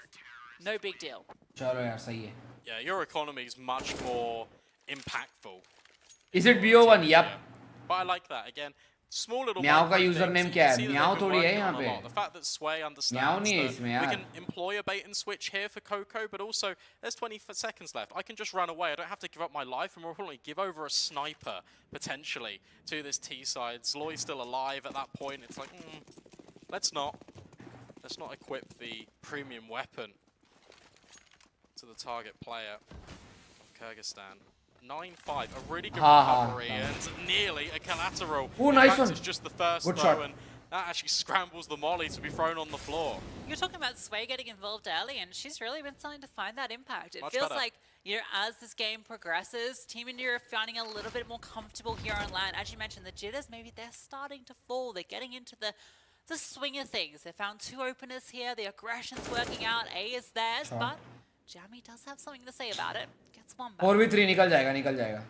No big deal. चलो यार सही है। Yeah, your economy is much more impactful. Is it BO1? Yep. Yeah. But I like that. Again, small little Meow micro का username things, you क्या can है? see that Meow they've been थोड़ी है working यहाँ on a पे। lot. The fact that Sway Meow understands नहीं है that इसमें we यार। can employ a bait and switch here for Coco, but also there's 20 seconds left. I can just run away. I don't have to give up my life, and more importantly, give over a sniper potentially to this T side. Zloy's still alive at that point. It's like, let's not equip the premium weapon to the target player of Kyrgyzstan. 9-5, a really good recovery and nearly a collateral. Oh, In nice fact, one. it's just the first Good throw, shot. and that actually scrambles the molly to be thrown on the floor. You're talking about Sway getting involved early, and she's really been starting to find that impact. It Much feels better. like, you know, as this game progresses, Team India are finding a little bit more comfortable here on land. As you mentioned, the jitters, maybe they're starting to fall. They're getting into the swing of things. They found 2 openers here. The aggression's working out. A is theirs, but Jamie does have something to say about it. Gets one back. 4v3 निकल जाएगा, निकल जाएगा।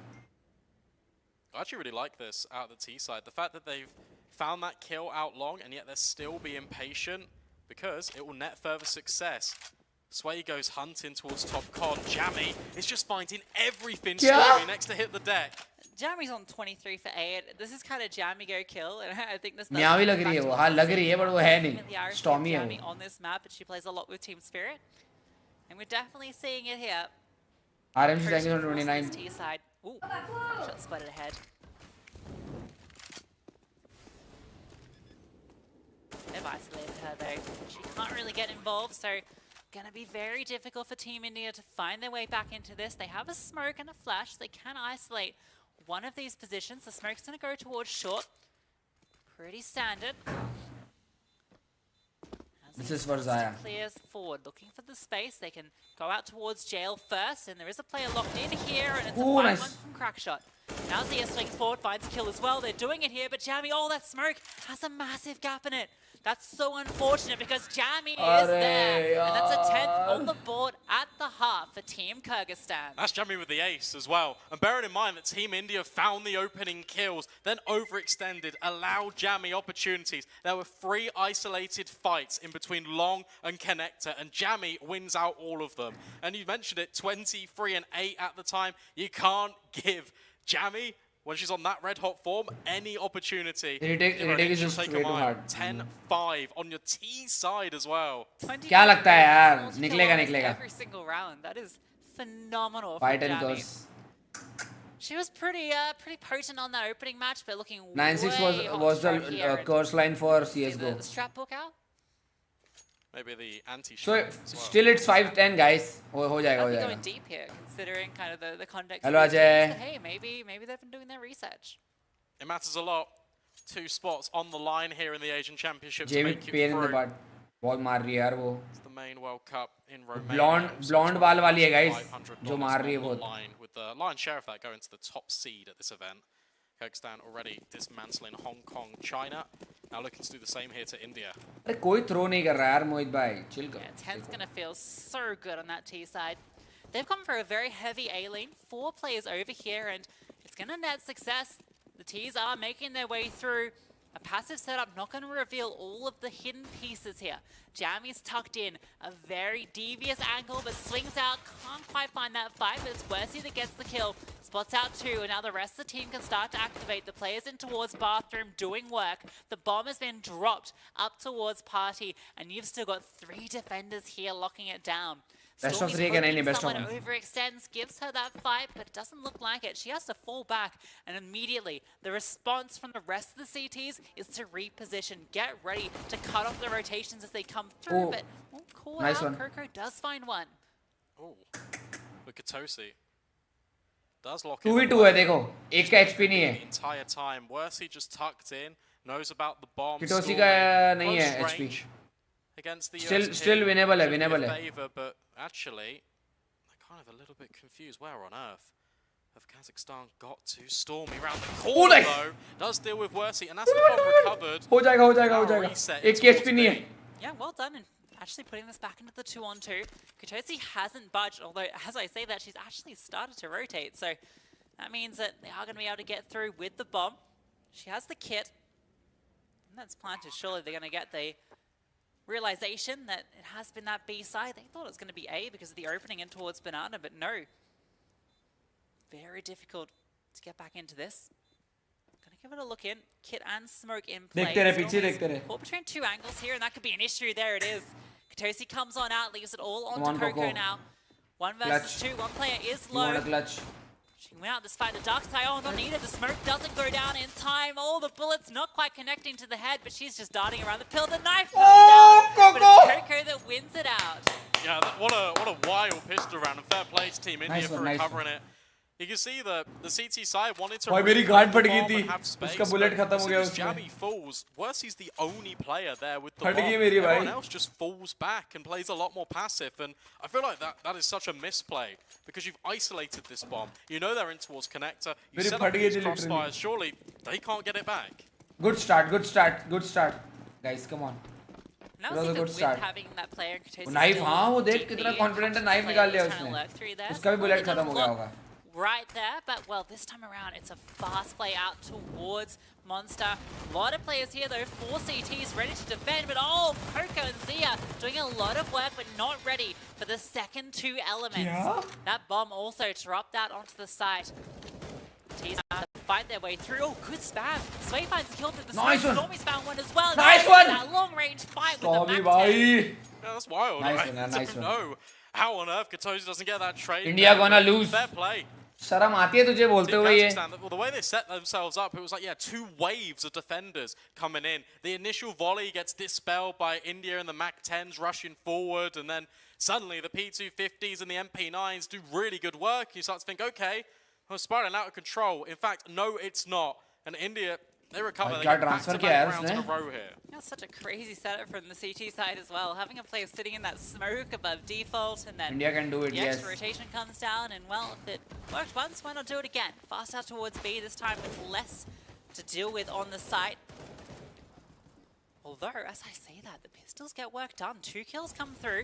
I actually really like this out of the T side. The fact that they've found that kill out long and yet they're still being patient because it will net further success. Sway goes hunting towards top con. Jammy is just finding everything Stormy next to hit the deck. Jamie's on 23 for 8. This is kind of Jammy go kill, and I think this. म्यावी लग रही है वो, हाँ लग रही है, but वो है नहीं। Stormy है Jamie वो। on this map, but she plays a lot with Team Spirit, and we're definitely seeing it here. RMC thank you for Pushing across 29। this T side. Ooh, shot spotted ahead. They've isolated her though. She can't really get involved, so gonna be very difficult for Team India to find their way back into this. They have a smoke and a flash. They can isolate one of these positions. The smoke's gonna go towards short. Pretty standard. This is for Xyaa. Clears forward, looking for the space. They can go out towards jail first, and there is a player locked in here, and it's a 5-1 nice. from Crackshot. Now Xyaa swings forward, finds a kill as well. They're doing it here, but Jammy, oh, that smoke has a massive gap in it. That's so unfortunate because Jammy is there. And that's a 10th on the board at the half for Team Kyrgyzstan. That's Jammy with the ace as well. And bearing in mind that Team India found the opening kills, then overextended, allowed Jammy opportunities. There were 3 isolated fights in between Long and Connector, and Jammy wins out all of them. And you mentioned it, 23 and 8 at the time. You can't give Jammy, when she's on that red-hot form, any opportunity. Retake is just way too hard. 10-5 on your T side as well. क्या लगता है यार? Multi-kill निकलेगा, almost निकलेगा। Every single round. That is phenomenal for Fight and Jammy. curse. She was pretty potent on that opening match, but looking 9-6 way was hot here. the curse line for See CS:GO. the strap book out? Maybe the anti-shot So as well. still it's 5-10 guys. हो जाएगा, हो I'd be जाएगा। going deep here, considering kind of the context. Hello, of the Ajay. teams, but hey, maybe they've been doing their research. It matters a lot. 2 spots on the line here in the Asian Championship to Jamie make it pain in the through. butt. बहुत मार रही है यार वो। It's the main World Cup in Romania. Blonde बाल वाली है guys, $500 जो मार रही है on the बहुत। line, with the lion's share of that going to the top seed at this event. Kyrgyzstan already dismantling Hong Kong, China. Now looking to do the same here to India. अरे कोई throw नहीं कर रहा यार मोहित भाई, chill कर। Yeah, 10's gonna feel so good on that T side. They've come for a very heavy A lane. 4 players over here, and it's gonna net success. The T's are making their way through. A passive setup, not going to reveal all of the hidden pieces here. Jammy's tucked in, a very devious angle, but swings out, can't quite find that fight, but it's Worsey that gets the kill. Spots out 2, and now the rest of the team can start to activate. The players in towards bathroom doing work. The bomb has been dropped up towards party, and you've still got 3 defenders here locking it down. Best of Stormy's 3 again, hoping best of someone 1. overextends, gives her that fight, but it doesn't look like it. She has to fall back, and immediately the response from the rest of the CTs is to reposition, get ready to cut off the rotations as they come through. Oh, But call nice out, one. Coco does find one. Oh, look at Tosi. Does lock 2v2 है देखो, एक का HP नहीं the है. entire time. Worse, he just tucked in, knows about the bomb. Kitosi Stormy, का नहीं close है HP. range against the Still US team. winnable है, Should be a winnable है. favor, but actually, they're kind of a little bit confused. Where on earth have Kazakhstan got to? Stormy round the corner nice. though. Does deal with Worsey, and that's the bomb recovered. हो जाएगा हो जाएगा हो Now जाएगा. reset एक towards HP नहीं B. है. Yeah, well done, and actually putting this back into the 2-on-2. Katosi hasn't budged, although as I say that, she's actually started to rotate, so that means that they are going to be able to get through with the bomb. She has the kit, and that's planted. Surely they're going to get the realization that it has been that B side. They thought it was going to be A because of the opening in towards Banana, but no. Very difficult to get back into this. Gonna give it a look in. Kit and Smoke in play. देखते रहे, पीछे Stormy's देखते रहे. caught between two angles here, and that could be an issue. There it is. Katosi comes on out, leaves it all Come onto on, Coco Coco. now. 1 versus 2. One player is You want low. a clutch? She went out this fight. The dark side, oh, not needed. The smoke doesn't go down in time. All the bullets not quite connecting to the head, but she's just darting around the pill. The knife comes Oh, down, but Coco! it's Coco that wins it out. Yeah, what a wild pistol round, and fair play to Team India Nice for one, nice recovering it. You can see the CT side wanted to भाई मेरी recover guard the फट गई bomb थी. and have space, उसका bullet but खत्म हो as गया soon as उसमें. Jammy falls, Worsey's the only player there with the फट bomb. गई मेरी भाई. Everyone else just falls back and plays a lot more passive, and I feel like that is such a misplay because you've isolated this bomb. You know they're in towards connector. You मेरी set फट up गई these थी literally. crossfires. Surely they can't get it back. Good start, good start, good start. Guys, come on. Now That was a even good with start. having that player in Katosi Knife, still हाँ वो देख deeply कितना confident है, in knife play, निकाल लिया trying to उसने. lurk through there. उसका भी So bullet it खत्म doesn't हो गया look होगा. right there, but well, this time around it's a fast play out towards Monster. A lot of players here though, 4 CTs ready to defend, but oh, Coco and Xyaa doing a lot of work but not ready for the second 2 elements. Yeah. That bomb also dropped out onto the site. Teams have to fight their way through. Oh, good spam. Sway finds the kill through the Nice smoke. one. Stormy's found one as well. Nice Now one. that long range fight Stormy with the भाई. Mac 10. Yeah, that's wild. Nice I one, nice don't one. know how on earth Katosi doesn't get that trade. India there, gonna but lose. Fair play. शर्म आती है तुझे बोलते Team हुए ये. Kazakhstan, well, the way they set themselves up, it was like, yeah, 2 waves of defenders coming in. The initial volley gets dispelled by India and the Mac 10s rushing forward, and then suddenly the P250s and the MP9s do really good work. You start to think, okay, we're spiraling out of control. In fact, no, it's not. And India, they recover. They क्या get transfer back-to-back किया है rounds in a उसने? row here. That's such a crazy setup from the CT side as well. Having a player sitting in that smoke above default, and then India can do it, the yes. extra rotation comes down, and well, if it worked once, why not do it again? Fast out towards B, this time with less to deal with on the site. Although, as I say that, the pistols get work done. 2 kills come through.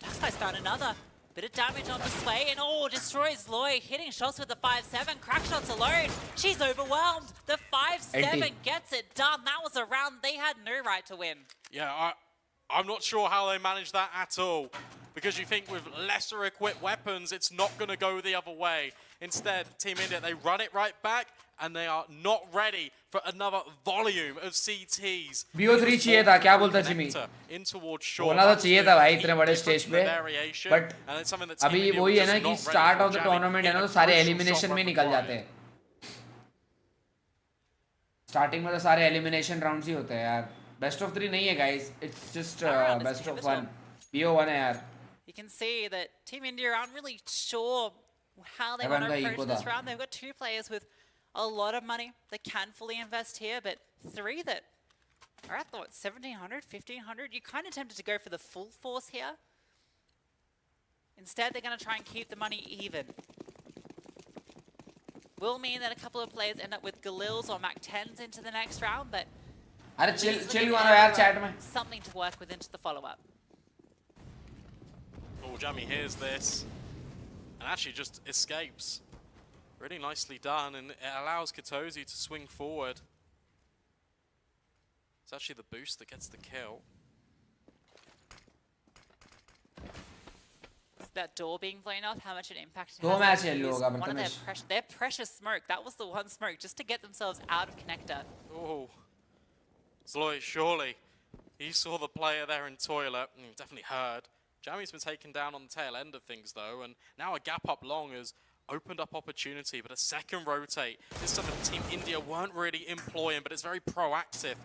Darksky's found another. Bit of damage on the Sway, and oh, destroys Lloyd, hitting shots with the 5-7. Crackshot's alone. She's overwhelmed. The 5-7 gets it done. That was a round they had no right to win. Yeah, I'm not sure how they managed that at all. Because you think with lesser equipped weapons, it's not going to go the other way. Instead, Team India, they run it right back, and they are not ready for another volume of CTs. BO3 चाहिए था, क्या बोलता Jimmy? In towards shore. बोलना तो चाहिए था भाई इतने बड़े स्टेज पे. But अभी वही है ना कि start of the tournament है ना तो सारे elimination में निकल जाते हैं. Starting में तो सारे elimination rounds ही होते हैं यार. Best of 3 नहीं है guys. It's just best of 1. BO1 है यार. You can see that Team India aren't really sure how they Everyone want to का approach equal this था. round. They've got 2 players with a lot of money that can fully invest here, but 3 that are at the, what, 1,700, 1,500? You're kind of tempted to go for the full force here. Instead, they're going to try and keep the money even. Will mean that a couple of players end up with Galils or Mac 10s into the next round, but अरे at least chill with मारो यार everyone, chat में. something to work with into the follow-up. Oh, Jammy hears this and actually just escapes. Really nicely done, and it allows Katosi to swing forward. It's actually the boost that gets the kill. That door being blown off, how much an impact it दो has. match They yellow used होगा one of Prathamesh. their precious smoke. That was the one smoke just to get themselves out of connector. Oh, Zloy, surely he saw the player there in toilet, definitely heard Jammy's been taken down on the tail end of things though, and now a gap up long has opened up opportunity, but a second rotate. This is something Team India weren't really employing, but it's very proactive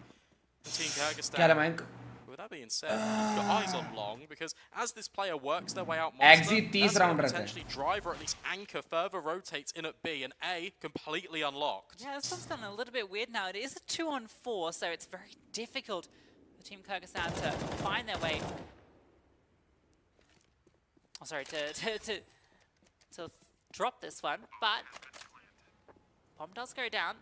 for Team Kyrgyzstan. With that being said, your eyes on long, because as this player works their way out monster, that's going to potentially drive or at least anchor further rotates in at B, and A completely unlocked. Yeah, this one's gotten a little bit weird now. It is a 2-on-4, so it's very difficult for Team Kyrgyzstan to find their way. Oh, sorry, to drop this one, but bomb does go down.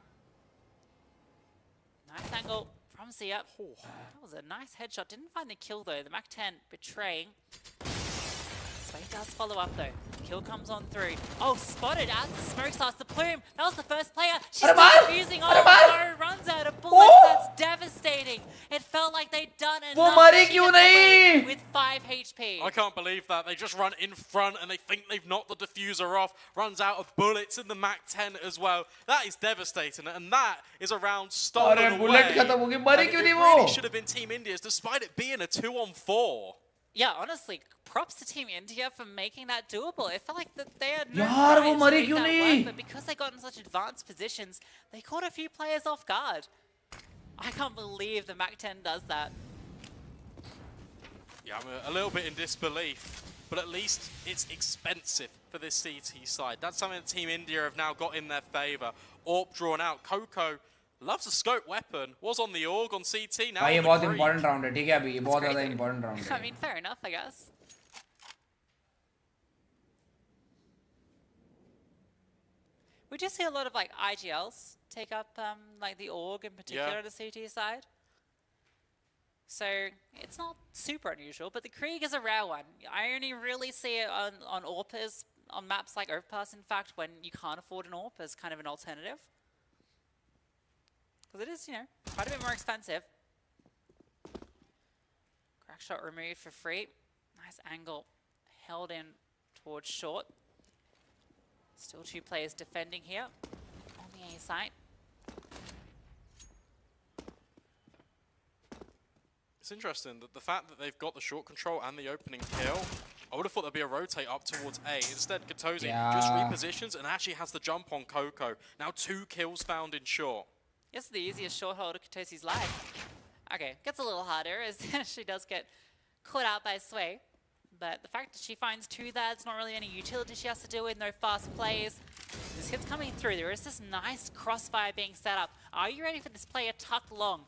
Nice angle from Xyaa. Oh, that was a nice headshot. Didn't find the kill though. The Mac-10 betraying. So he does follow up though. Kill comes on through. Oh, spotted as the smoke starts to plume. That was the first player. She's still defusing. Oh no, runs out of bullets. That's devastating. It felt like they'd done enough with 5 HP. I can't believe that. They just run in front and they think they've knocked the diffuser off. Runs out of bullets in the Mac-10 as well. That is devastating, and that is a round stolen away. It really should have been Team India's, despite it being a 2-on-4. Yeah, honestly, props to Team India for making that doable. It felt like that they had no right to make that work, but because they got in such advanced positions, they caught a few players off guard. I can't believe the Mac-10 does that. Yeah, I'm a little bit in disbelief, but at least it's expensive for this CT side. That's something that Team India have now got in their favour. AWP drawn out. Coco loves a scope weapon. Was on the AUG on CT. Now ये बहुत important round है, ठीक है अभी ये बहुत ज़्यादा important round है. I mean, fair enough, I guess. We do see a lot of like IGLs take up like the AUG in particular on the CT side. So it's not super unusual, but the Krieg is a rare one. I only really see it on AWPers, on maps like Overpass, in fact, when you can't afford an AWP as kind of an alternative. Because it is, you know, quite a bit more expensive. Crackshot removed for free. Nice angle held in towards short. Still 2 players defending here on the A side. It's interesting that the fact that they've got the short control and the opening kill, I would have thought there'd be a rotate up towards A. Instead, Katozi just repositions and actually has the jump on Coco. Now 2 kills found in short. Yes, the easiest short hold of Katozi's life. Okay, gets a little harder as she does get caught out by Sway. But the fact that she finds 2 that's not really any utility she has to deal with, no fast plays. This hit's coming through. There is this nice crossfire being set up. Are you ready for this player tucked long?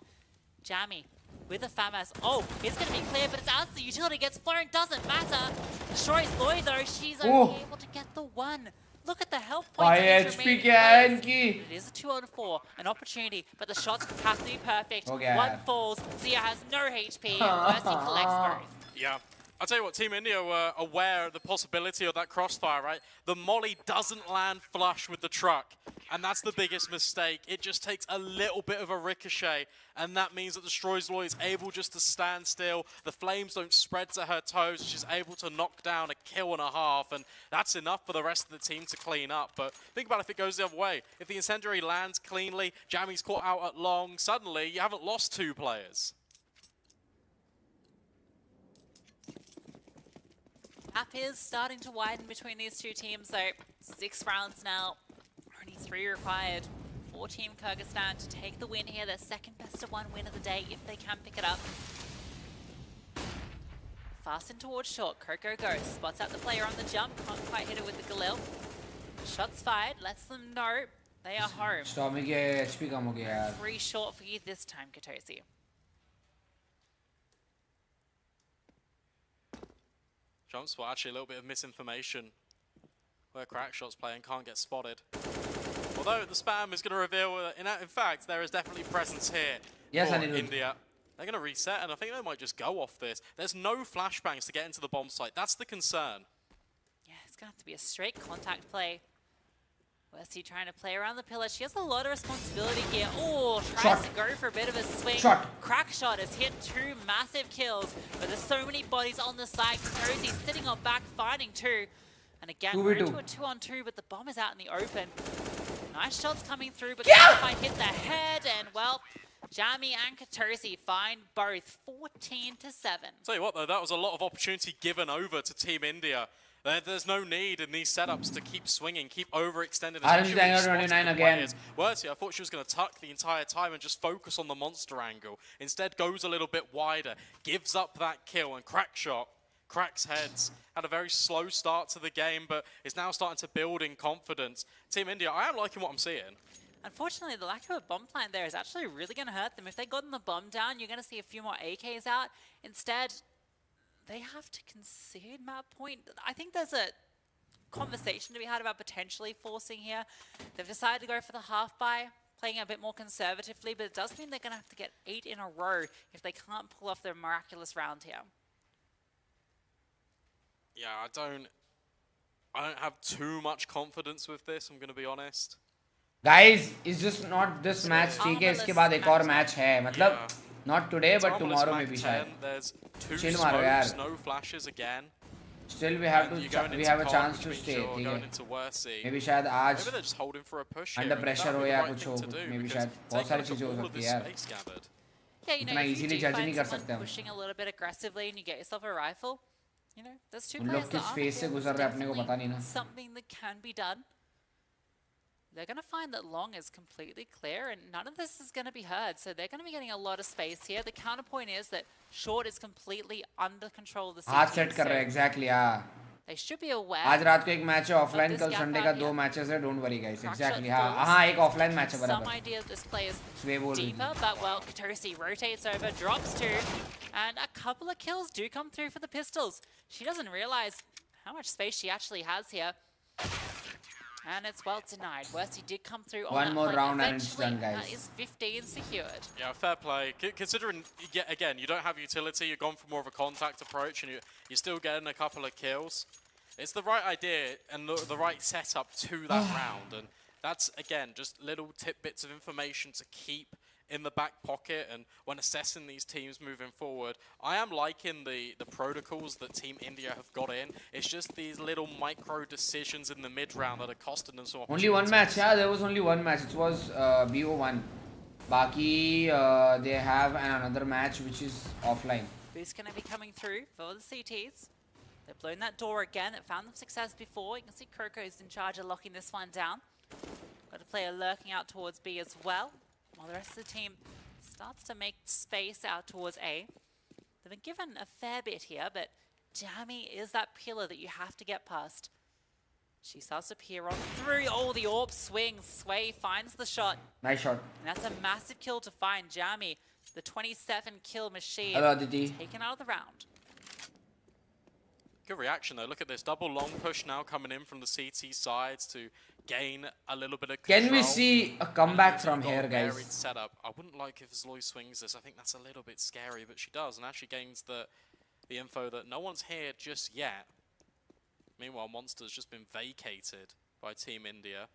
Jammy with a FAMAS. Oh, it's going to be clear, but it's as the utility gets flown. Doesn't matter. Destroys Lloyd though. She's only able to get the 1. Look at the health points. It is a 2-on-4, an opportunity, but the shots have to be perfect. 1 falls. Xyaa has no HP. Mercy collects both. Yeah. I'll tell you what, Team India were aware of the possibility of that crossfire, right? The molly doesn't land flush with the truck, and that's the biggest mistake. It just takes a little bit of a ricochet, and that means that Destroy's Lloyd is able just to stand still. The flames don't spread to her toes. She's able to knock down a kill and a half, and that's enough for the rest of the team to clean up. But think about if it goes the other way. If the incendiary lands cleanly, Jammy's caught out at long, suddenly you haven't lost 2 players. Gap is starting to widen between these 2 teams, so 6 rounds now, only 3 required for Team Kyrgyzstan to take the win here, their second best of 1 win of the day if they can pick it up. Fast in towards short, Coco goes, spots out the player on the jump, can't quite hit it with the Galil. Shots fired, lets them know they are home. Stormy के HP कम हो गया यार. 3 short for you this time, Katozi. Jump spot, actually a little bit of misinformation where Crackshot's playing, can't get spotted. Although the spam is going to reveal, in fact, there is definitely presence here for India. They're going to reset, and I think they might just go off this. There's no flashbangs to get into the bomb site. That's the concern. Yeah, it's going to have to be a straight contact play. Wesley trying to play around the pillar. She has a lot of responsibility here. Oh, tries to go for a bit of a swing. Crackshot has hit 2 massive kills, but there's so many bodies on the side. Cozy sitting on back, finding 2. And again, we're into a 2-on-2, but the bomb is out in the open. Nice shots coming through, but can't quite hit the head. And, well, Jamie and Katosi find both 14-7. Tell you what though, that was a lot of opportunity given over to Team India. There's no need in these setups to keep swinging, keep overextending. RNG Dagger 29 again. Worthy, I thought she was going to tuck the entire time and just focus on the monster angle. Instead, goes a little bit wider, gives up that kill, and Crackshot cracks heads. Had a very slow start to the game, but is now starting to build in confidence. Team India, I am liking what I'm seeing. Unfortunately, the lack of a bomb plant there is actually really going to hurt them. If they gotten the bomb down, you're going to see a few more AKs out. Instead, they have to concede map point. I think there's a conversation to be had about potentially forcing here. They've decided to go for the half buy, playing a bit more conservatively, but it does mean they're going to have to get 8 in a row if they can't pull off their miraculous round here. Yeah, I don't have too much confidence with this, I'm going to be honest. Guys, it's just not this match. ठीक है, इसके बाद एक और match है. मतलब not today but tomorrow maybe शायद. There's 2 Chill मारो यार. smokes, no flashes again. Still we have a chance to stay. ठीक है. Maybe शायद आज Maybe they're just holding for a push under here. pressure That'd हो be the या right कुछ thing हो. to do, Maybe because शायद बहुत सारी take a चीजें हो look at all of सकती this है यार. space gathered. Yeah, you know, इतना if you easily do judge find नहीं कर someone सकते हम. pushing a little bit aggressively and you get yourself a rifle, you know, there's two उन players लोग that किस aren't phase से here. गुजर रहे हैं अपने को पता नहीं ना. Something that can be done. They're going to find that long is completely clear and none of this is going to be heard. So they're going to be getting a lot of space here. The counterpoint is that short is completely under control of the CT. हाथ set कर रहे हैं exactly हाँ. They should be aware. आज रात को एक match है ऑफलाइन, this कल gap संडे out का here. 2 मैचेस है. Don't worry guys. Crackshot exactly falls. हाँ एक ऑफलाइन मैच है Some बराबर. idea that this play is Sway ball deeper, but well, Katosi rotates over, drops 2, and a couple of kills do come through for the pistols. She doesn't realize how much space she actually has here. And it's well denied. Worsty did come through on One that more flank round and it's eventually, done, guys. That is 15 secured. Yeah, fair play. Considering, again, you don't have utility, you've gone for more of a contact approach, and you're still getting a couple of kills. It's the right idea and the right setup to that round, and that's, again, just little tidbits of information to keep in the back pocket and when assessing these teams moving forward. I am liking the protocols that Team India have got in. It's just these little micro decisions in the mid round that are costing them some Only one match, yeah, there was only one match. It was BO1. Baki, they have another match which is offline. Boost going to be coming through for the CTs. They've blown that door again. It found them success before. You can see Coco is in charge of locking this one down. Got a player lurking out towards B as well, while the rest of the team starts to make space out towards A. They've been given a fair bit here, but Jamie is that pillar that you have to get past. She starts to peer on through. Oh, the orb swings. Sway finds the shot. Nice shot. And that's a massive kill to find Jamie, the 27 kill machine, Hello, Aditi. taken out of the round. Good reaction though. Look at this double long push now coming in from the CT sides to gain a little bit of control. Can we see a comeback from here, guys? Varied setup. I wouldn't like if Zloy swings this. I think that's a little bit scary, but she does, and actually gains the info that no one's here just yet. Meanwhile, Monster's just been vacated by Team India.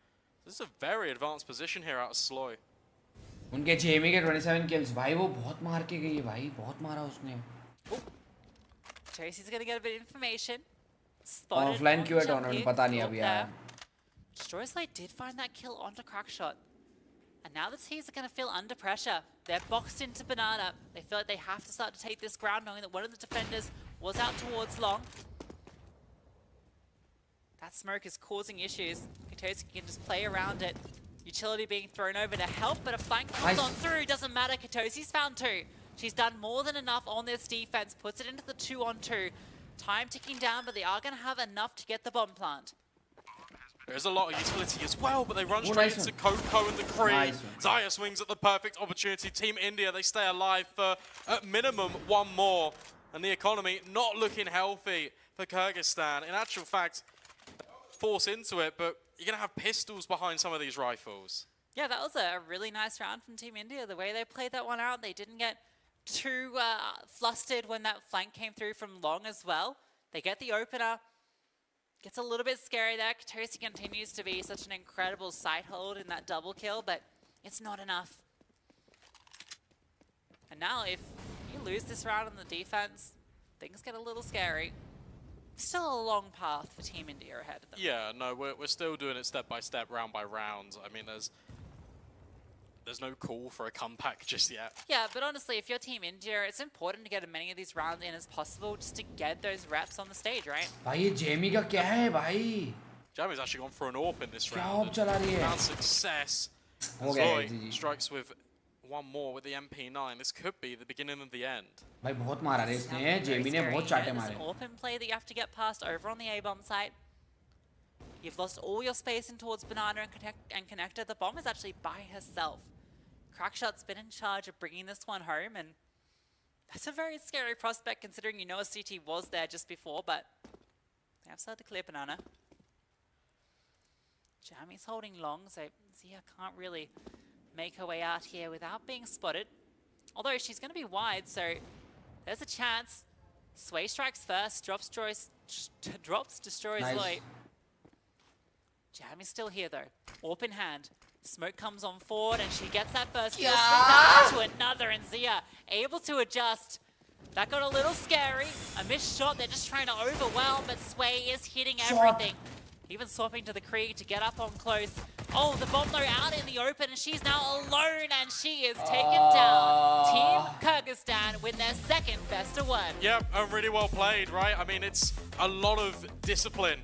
This is a very advanced position here out of Sloy. उनके Jamie के 27 kills. भाई वो बहुत मार के गई है भाई. बहुत मारा उसने. Tracy's gonna get a bit of information. Spotted Offline on क्यों है jump tournament in, पता नहीं drop अभी there. यार. Destroyer Slate did find that kill onto Crackshot. And now the T's are going to feel under pressure. They're boxed into Banana. They feel like they have to start to take this ground, knowing that one of the defenders was out towards long. That smoke is causing issues. Katosi can just play around it. Utility being thrown over to help, but a flank comes Nice. on through. Doesn't matter. Katosi's found 2. She's done more than enough on this defense. Puts it into the 2-on-2. Time ticking down, but they are going to have enough to get the bomb plant. There's a lot of utility as well, but they run Oh, straight nice into Coco and the Cree. Nice one. Xyaa swings at the perfect opportunity. Team India, they stay alive for at minimum one more. And the economy not looking healthy for Kyrgyzstan. In actual fact, force into it, but you're going to have pistols behind some of these rifles. Yeah, that was a really nice round from Team India. The way they played that one out, they didn't get too flustered when that flank came through from long as well. They get the opener. Gets a little bit scary there. Katosi continues to be such an incredible sight hold in that double kill, but it's not enough. And now if you lose this round on the defense, things get a little scary. Still a long path for Team India ahead of them. Yeah, no, we're still doing it step by step, round by round. I mean, there's there's no call for a comeback just yet. Yeah, but honestly, if you're Team India, it's important to get as many of these rounds in as possible just to get those reps on the stage, right? भाई ये Jamie का क्या है भाई? Jamie's actually gone for an AWP in this क्या round. AWP चला रही है? Found success. हो गया Zoe GG. strikes with one more with the MP9. This could be the beginning of the end. भाई बहुत मारा रे इसने, जेमी ने बहुत चाटे मारे. There's an open play that you have to get past over on the A-bomb site. You've lost all your spacing towards Banana and Connector. The bomb is actually by herself. Crackshot's been in charge of bringing this one home, and that's a very scary prospect considering you know a CT was there just before, but they have started to clear Banana. Jamie's holding long, so Xyaa can't really make her way out here without being spotted. Although she's going to be wide, so there's a chance. Sway strikes first, destroys Nice. Lloyd. Jamie's still here though. AWP in hand. Smoke comes on forward and she gets that first kill. Swings out to another, and Xyaa able to adjust. That got a little scary. A missed shot. They're just trying to overwhelm, but Sway is hitting everything. Even swapping to the Krieg to get up on close. Oh, the bomb though out in the open, and she's now alone, and she is taken down. Team Kyrgyzstan win their second best of one. Yep, and really well played, right? I mean, it's a lot of discipline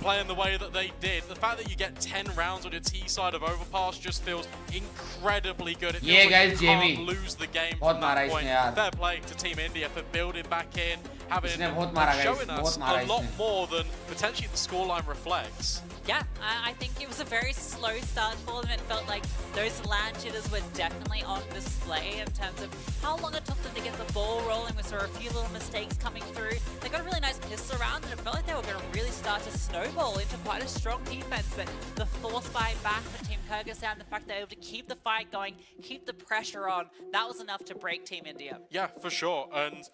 playing the way that they did. The fact that you get 10 rounds on your T side of Overpass just feels incredibly good. It feels Yeah, like guys, you can't Jamie. lose the game बहुत from that मारा point. इसने यार. Fair play to Team India for building back in, having इसने बहुत मारा guys, showing बहुत us मारा a lot इसने. more than potentially the scoreline reflects. Yeah, I think it was a very slow start for them. It felt like those land jitters were definitely on display in terms of how long it took them to get the ball rolling. We saw a few little mistakes coming through. They got a really nice pistol round, and it felt like they were going to really start to snowball into quite a strong defense. But the force fight back for Team Kyrgyzstan, the fact they were able to keep the fight going, keep the pressure on, that was enough to break Team India. Yeah, for sure. And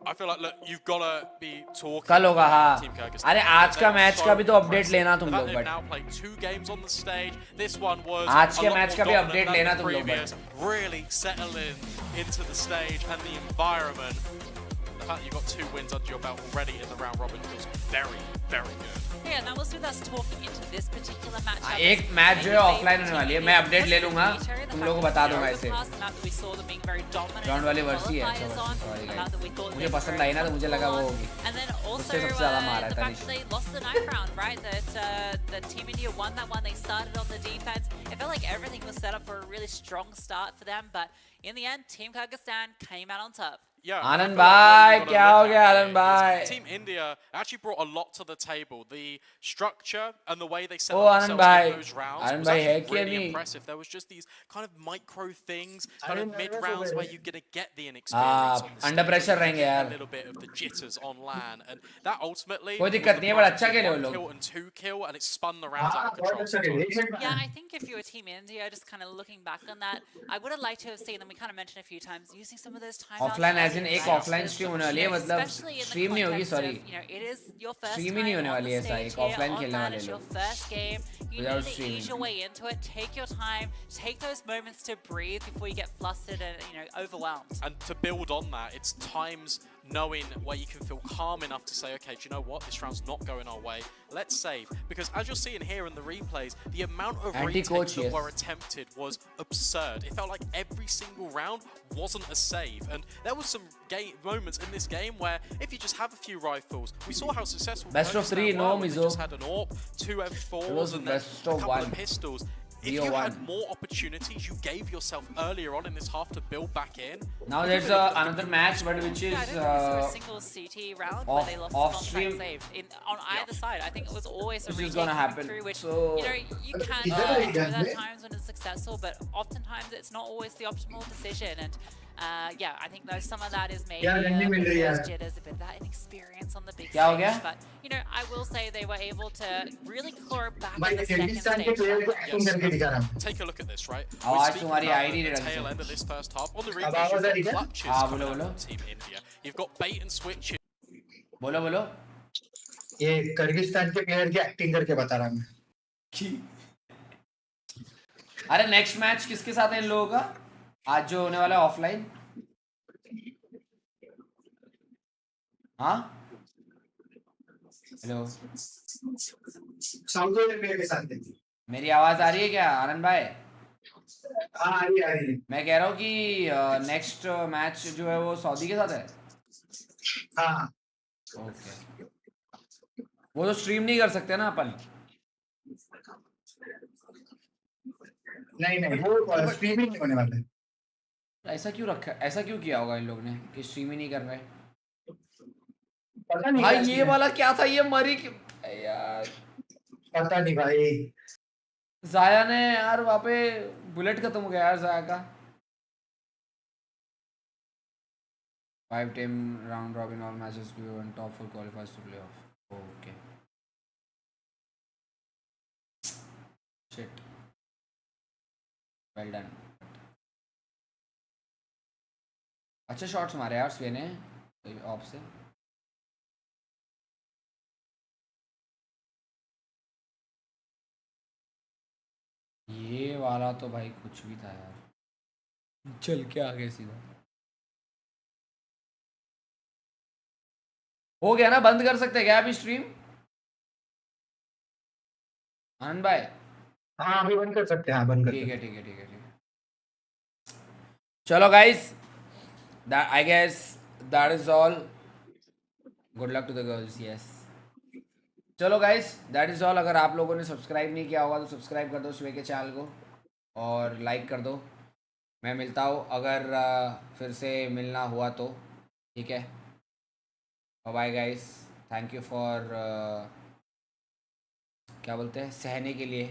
I feel like, look, you've got to be talking कल होगा about हाँ. Team Kyrgyzstan. अरे आज का match का भी तो update impressive. लेना तुम The fact लोग they've but. now played 2 games on the stage. This one was आज a के lot मैच more का भी dominant अपडेट than लेना the तुम लोग previous. Really settling into the stage and the environment. The fact that you've got 2 wins under your belt already in the round robin feels very, very good. Yeah, and that was with us talking into this particular match. एक match जो है offline होने वाली है. मैं update ले लूंगा, तुम लोगों को बता दूंगा इसे. राउंड वाली वर्सी है. Sorry guys. मुझे पसंद आई ना तो मुझे लगा वो होगी. And then also उससे सबसे ज़्यादा मारा the था fact that they lost the knife round, right? That the Team India won that one. They started on the defense. It felt like everything was set up for a really strong start for them, but in the end, Team Kyrgyzstan came out on top. Yeah, Anand I feel like bhai, what you've क्या gotta हो look गया at Anand here bhai? is Team India actually brought a lot to the table. The structure and the way they set Oh, up Anand themselves bhai. in those rounds Anand was bhai है actually क्या really नहीं? impressive. There was just these kind of micro things, kind of Anand mid bhai rounds was where over. you're gonna get the inexperience on the under stage, pressure where you रहेंगे get यार. a little bit of the jitters on LAN, and that ultimately कोई was दिक्कत the नहीं है, बड़ा price अच्छा of खेले वो 1 लोग. kill and 2 kill, and it spun the rounds out of बहुत control. अच्छा खेले. एक minute. Yeah, I think if you were Team India, just kind of looking back on that, I would have liked to have seen them. We kind of mentioned a few times using some of those timeouts. Offline as in एक right? Offline stream होने वाली है, मतलब Especially in the stream नहीं होगी, context of, sorry. you know, it is your first Stream he time नहीं होने on वाली the है, ऐसा, stage एक here, offline on खेलने LAN, वाले it's your लोग. first game. You Without need to streaming. ease your way into it. Take your time. Take those moments to breathe before you get flustered and, you know, overwhelmed. And to build on that, it's times knowing where you can feel calm enough to say, okay, do you know what? This round's not going our way. Let's save. Because as you're seeing here in the replays, the amount of Anti-coach, retakes that yes. were attempted was absurd. It felt like every single round wasn't a save. And there was some moments in this game where if you just have a few rifles, we saw how successful Best of Kyrgyzstan 3, were no, when they Mizo. just had an AWP, 2 M4s, It was and then best a of couple 1. of pistols. If BO1. you had more opportunities you gave yourself earlier on in this half to build back in. Now there's another match, but which is Yeah, I don't think this was a single CT round where they lost off the stream. contract save on either side. I think it was always a This is retake gonna coming happen. through, which So- you know you can Idhar do hi at gaye. times when it's successful, but oftentimes it's not always the optimal decision. And yeah, I think though some of that is maybe Yeah, नहीं मिल रही those यार. jitters, a bit of that inexperience on the big क्या हो stage. गया? But you know, I will say they were able to really claw it back भाई in the second Kyrgyzstan के stage. Player को acting करके दिखा रहा हूं. Take a look at this, right? Oh, We're आज speaking तुम्हारी about ID the नहीं tail रखी end of this first half. On the अब replays, आवाज आ रही you've है? got clutches हाँ, coming बोलो, out बोलो. from Team India. You've got bait and switches. बोलो बोलो. ये किर्गिस्तान के प्लेयर की एक्टिंग करके बता रहा हूं. अरे नेक्स्ट मैच किसके साथ है इन लोगों का आज जो होने वाला है ऑफलाइन? हाँ हेलो, साउथ कोरिया प्लेयर के साथ है. मेरी आवाज आ रही है क्या आनंद भाई? हाँ आ रही है। मैं कह रहा हूँ कि नेक्स्ट मैच जो है वो सऊदी के साथ है। हाँ ओके, वो तो स्ट्रीम नहीं कर सकते ना अपन। नहीं नहीं, वो स्ट्रीमिंग नहीं होने वाला है। ऐसा क्यों रखा, ऐसा क्यों किया होगा इन लोग ने कि स्ट्रीम ही नहीं कर रहे। पता नहीं भाई क्या ये सीन है। वाला क्या था, ये मरी क्यों यार। पता नहीं भाई। जाया ने यार वहाँ पे बुलेट खत्म हो गया यार जाया का। 5 team round robin all matches we one top 4 qualifiers to play off. Okay shit, well done. अच्छे शॉट्स मारे यार स्वे ने ऑफ से। ये वाला तो भाई कुछ भी था यार, चल के आगे सीधा। हो गया ना, बंद कर सकते हैं क्या अभी स्ट्रीम आनंद भाई? हाँ अभी बंद कर सकते हैं, हाँ बंद कर ठीक सकते है ठीक है ठीक है ठीक है। चलो guys, I guess that is all. Good luck to the girls. Yes चलो गाइस दैट इज़ ऑल। अगर आप लोगों ने सब्सक्राइब नहीं किया होगा तो सब्सक्राइब कर दो स्वे के चैनल को और लाइक कर दो। मैं मिलता हूँ अगर फिर से मिलना हुआ तो, ठीक है। Bye guys, thank you for क्या बोलते हैं सहने के लिए,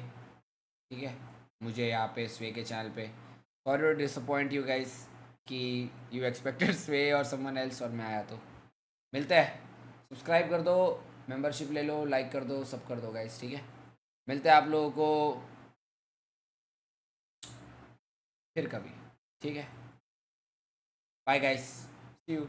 ठीक है, मुझे यहाँ पे स्वे के चैनल पे। Sorry to disappoint you guys कि यू एक्सपेक्टेड स्वे और समवन एल्स और मैं आया। तो मिलते हैं, सब्सक्राइब कर दो, मेंबरशिप ले लो, लाइक कर दो, सब कर दो गाइस, ठीक है। मिलते हैं आप लोगों को फिर कभी, ठीक है। Bye guys, see you.